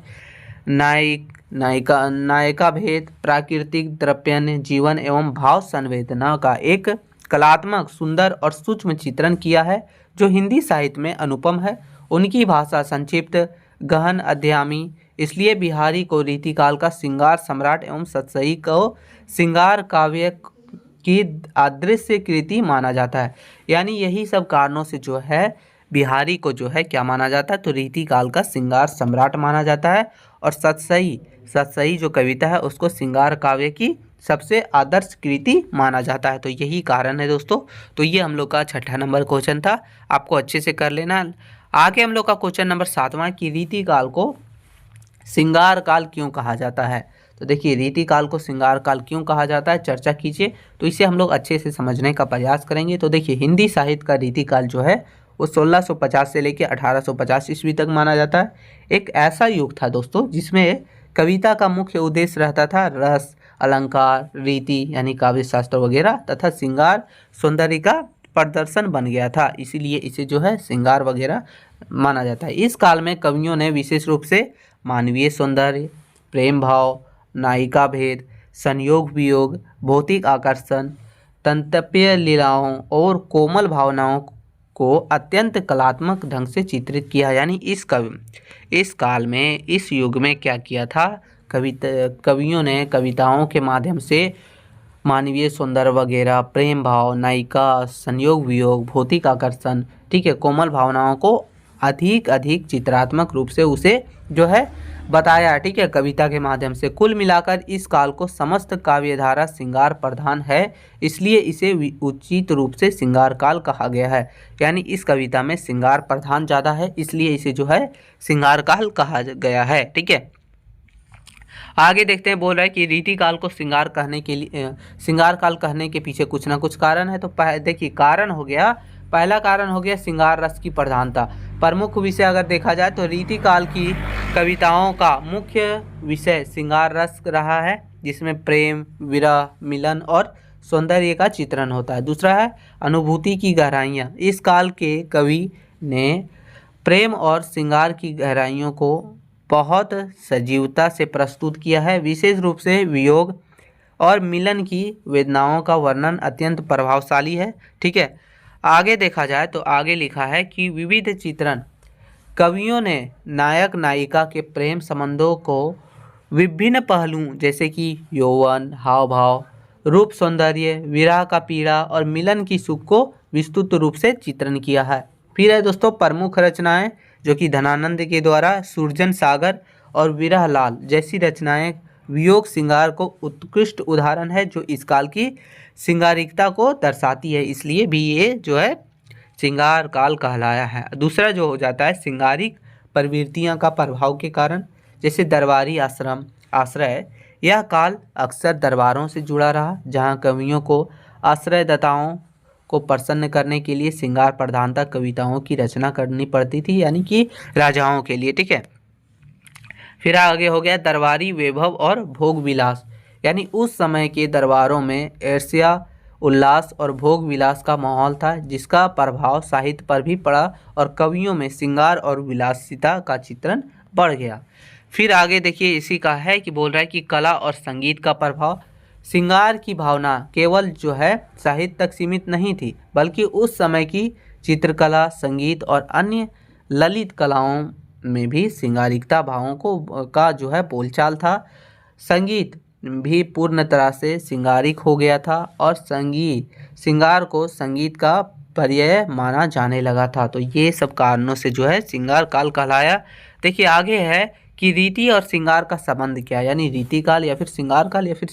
नायिका भेद, प्राकृतिक द्रव्यन जीवन एवं भाव संवेदना का एक कलात्मक, सुंदर और सूक्ष्म चित्रण किया है, जो हिंदी साहित्य में अनुपम है। उनकी भाषा संक्षिप्त, गहन, अध्यात्मी, इसलिए बिहारी को रीतिकाल का श्रृंगार सम्राट एवं सतसई को श्रृंगार काव्य की अदृश्य कृति माना जाता है। यानी यही सब कारणों से जो है बिहारी को जो है क्या माना जाता है, तो रीतिकाल का श्रृंगार सम्राट माना जाता है। और सतसई जो कविता है उसको श्रृंगार काव्य की सबसे आदर्श कृति माना जाता है। तो यही कारण है दोस्तों। तो ये हम लोग का 6ठा नंबर क्वेश्चन था, आपको अच्छे से कर लेना। आगे हम लोग का क्वेश्चन नंबर 7वां कि रीतिकाल को श्रृंगार काल क्यों कहा जाता है? तो देखिए रीति काल को श्रृंगार काल क्यों कहा जाता है, चर्चा कीजिए। तो इसे हम लोग अच्छे से समझने का प्रयास करेंगे। तो देखिए हिंदी साहित्य का रीति काल जो है वो 1650 से लेकर 1850 ईस्वी तक माना जाता है। एक ऐसा युग था दोस्तों जिसमें कविता का मुख्य उद्देश्य रहता था रस, अलंकार, रीति यानी काव्य शास्त्र वगैरह तथा श्रृंगार सौंदर्य का प्रदर्शन बन गया था, इसीलिए इसे जो है श्रृंगार वगैरह माना जाता है। इस काल में कवियों ने विशेष रूप से मानवीय सौंदर्य, प्रेम भाव, नायिका भेद, संयोग वियोग, भौतिक आकर्षण, तंतव्य लीलाओं और कोमल भावनाओं को अत्यंत कलात्मक ढंग से चित्रित किया। यानी इस काल में, इस युग में क्या किया था, कवियों ने कविताओं के माध्यम से मानवीय सौंदर्य वगैरह, प्रेम भाव, नायिका, संयोग वियोग, भौतिक आकर्षण, ठीक है, कोमल भावनाओं को अधिक चित्रात्मक रूप से उसे जो है बताया, ठीक है, कविता के माध्यम से। कुल मिलाकर इस काल को समस्त काव्यधारा श्रृंगार प्रधान है, इसलिए इसे उचित रूप से श्रृंगार काल कहा गया है। यानी इस कविता में श्रृंगार प्रधान ज़्यादा है, इसलिए इसे जो है श्रृंगार काल कहा गया है, ठीक है। आगे देखते हैं, बोल रहा है कि रीति काल को श्रृंगार कहने के लिए, श्रृंगार काल कहने के पीछे कुछ ना कुछ कारण है। तो देखिए कारण हो गया, पहला कारण हो गया श्रृंगार रस की प्रधानता। प्रमुख विषय अगर देखा जाए तो रीति काल की कविताओं का मुख्य विषय श्रृंगार रस रहा है, जिसमें प्रेम, विरह, मिलन और सौंदर्य का चित्रण होता है। दूसरा है अनुभूति की गहराइयाँ। इस काल के कवि ने प्रेम और श्रृंगार की गहराइयों को बहुत सजीवता से प्रस्तुत किया है। विशेष रूप से वियोग और मिलन की वेदनाओं का वर्णन अत्यंत प्रभावशाली है, ठीक है। आगे देखा जाए तो आगे लिखा है कि विविध चित्रण, कवियों ने नायक नायिका के प्रेम संबंधों को विभिन्न पहलुओं जैसे कि यौवन, हाव भाव, रूप, सौंदर्य, विरह का पीड़ा और मिलन की सुख को विस्तृत रूप से चित्रण किया है। फिर है दोस्तों प्रमुख रचनाएं, जो कि धनानंद के द्वारा सुरजन सागर और विरह लाल जैसी रचनाएं वियोग श्रृंगार को उत्कृष्ट उदाहरण है, जो इस काल की श्रृंगारिकता को दर्शाती है, इसलिए भी ये जो है श्रृंगार काल कहलाया है। दूसरा जो हो जाता है श्रृंगारिक प्रवृत्तियां का प्रभाव के कारण, जैसे दरबारी आश्रय, यह काल अक्सर दरबारों से जुड़ा रहा, जहां कवियों को आश्रयदाताओं को प्रसन्न करने के लिए श्रृंगार प्रधानता कविताओं की रचना करनी पड़ती थी, यानी कि राजाओं के लिए, ठीक है। फिर आगे हो गया दरबारी वैभव और भोग विलास, यानी उस समय के दरबारों में ईर्ष्या, उल्लास और भोग विलास का माहौल था, जिसका प्रभाव साहित्य पर भी पड़ा और कवियों में श्रृंगार और विलासिता का चित्रण बढ़ गया। फिर आगे देखिए इसी का है कि बोल रहा है कि कला और संगीत का प्रभाव। श्रृंगार की भावना केवल जो है साहित्य तक सीमित नहीं थी, बल्कि उस समय की चित्रकला, संगीत और अन्य ललित कलाओं में भी श्रृंगारिकता भावों का जो है बोलचाल था। संगीत भी पूर्ण तरह से श्रृंगारिक हो गया था और श्रृंगार को संगीत का पर्याय माना जाने लगा था। तो ये सब कारणों से जो है श्रृंगार काल कहलाया। देखिए आगे है कि रीति और श्रृंगार का संबंध क्या है, यानी रीति काल या फिर श्रृंगार काल या फिर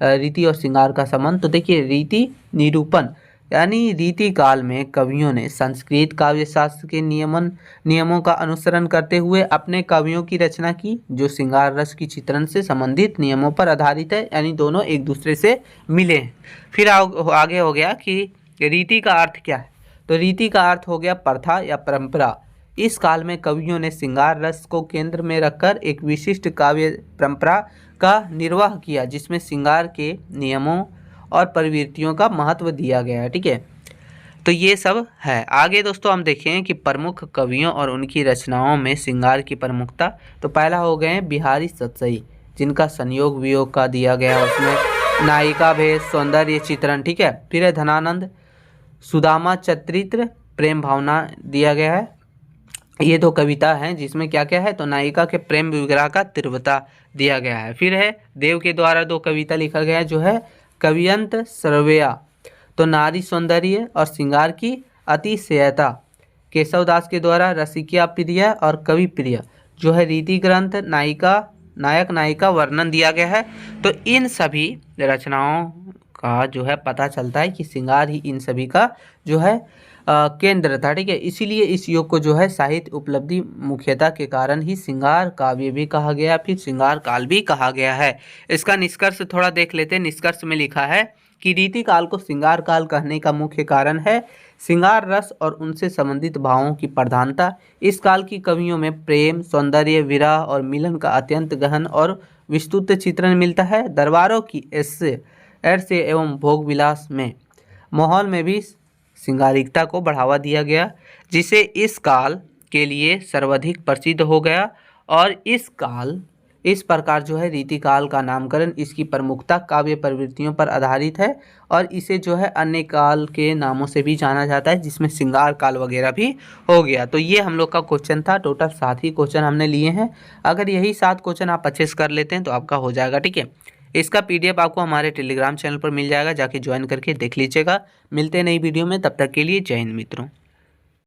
रीति और श्रृंगार का संबंध। तो देखिए रीति निरूपण, यानी रीति काल में कवियों ने संस्कृत काव्य शास्त्र के नियमों का अनुसरण करते हुए अपने कवियों की रचना की, जो श्रृंगार रस की चित्रण से संबंधित नियमों पर आधारित है, यानी दोनों एक दूसरे से मिले हैं। फिर आगे हो गया कि रीति का अर्थ क्या है। तो रीति का अर्थ हो गया प्रथा या परंपरा। इस काल में कवियों ने श्रृंगार रस को केंद्र में रखकर एक विशिष्ट काव्य परंपरा का निर्वाह किया, जिसमें श्रृंगार के नियमों और प्रवृत्तियों का महत्व दिया गया है, ठीक है। तो ये सब है। आगे दोस्तों हम देखें कि प्रमुख कवियों और उनकी रचनाओं में श्रृंगार की प्रमुखता। तो पहला हो गए बिहारी सतसई, जिनका संयोग वियोग का दिया गया, उसमें नायिका भेद, सौंदर्य चित्रण, ठीक है। फिर है धनानंद, सुदामा चरित्र, प्रेम भावना दिया गया है। ये दो कविता हैं जिसमें क्या क्या है, तो नायिका के प्रेम विग्रह का तीव्रता दिया गया है। फिर है देव के द्वारा दो कविता लिखा गया है, जो है कवियंत सर्वया, तो नारी सौंदर्य और श्रृंगार की अतिशयता। केशवदास के द्वारा रसिकिया प्रिय और कवि प्रिय, जो है रीति ग्रंथ, नायक नायिका वर्णन दिया गया है। तो इन सभी रचनाओं का जो है पता चलता है कि श्रृंगार ही इन सभी का जो है केंद्र था। ठीक है, इसीलिए इस युग को जो है साहित्य उपलब्धि मुख्यता के कारण ही श्रृंगार काव्य भी कहा गया, फिर श्रृंगार काल भी कहा गया है। इसका निष्कर्ष थोड़ा देख लेते हैं। निष्कर्ष में लिखा है कि रीति काल को श्रृंगार काल कहने का मुख्य कारण है श्रृंगार रस और उनसे संबंधित भावों की प्रधानता। इस काल की कवियों में प्रेम, सौंदर्य, विरह और मिलन का अत्यंत गहन और विस्तृत चित्रण मिलता है। दरबारों की ऐसे एवं भोग विलास में माहौल में भी श्रृंगारिकता को बढ़ावा दिया गया, जिसे इस काल के लिए सर्वाधिक प्रसिद्ध हो गया। और इस प्रकार जो है रीतिकाल का नामकरण इसकी प्रमुखता काव्य प्रवृत्तियों पर आधारित है और इसे जो है अन्य काल के नामों से भी जाना जाता है, जिसमें श्रृंगार काल वगैरह भी हो गया। तो ये हम लोग का क्वेश्चन था। टोटल 7 ही क्वेश्चन हमने लिए हैं। अगर यही 7 क्वेश्चन आप अच्छे से कर लेते हैं तो आपका हो जाएगा। ठीक है, इसका PDF आपको हमारे टेलीग्राम चैनल पर मिल जाएगा, जाके ज्वाइन करके देख लीजिएगा। मिलते हैं नई वीडियो में, तब तक के लिए जय हिंद मित्रों।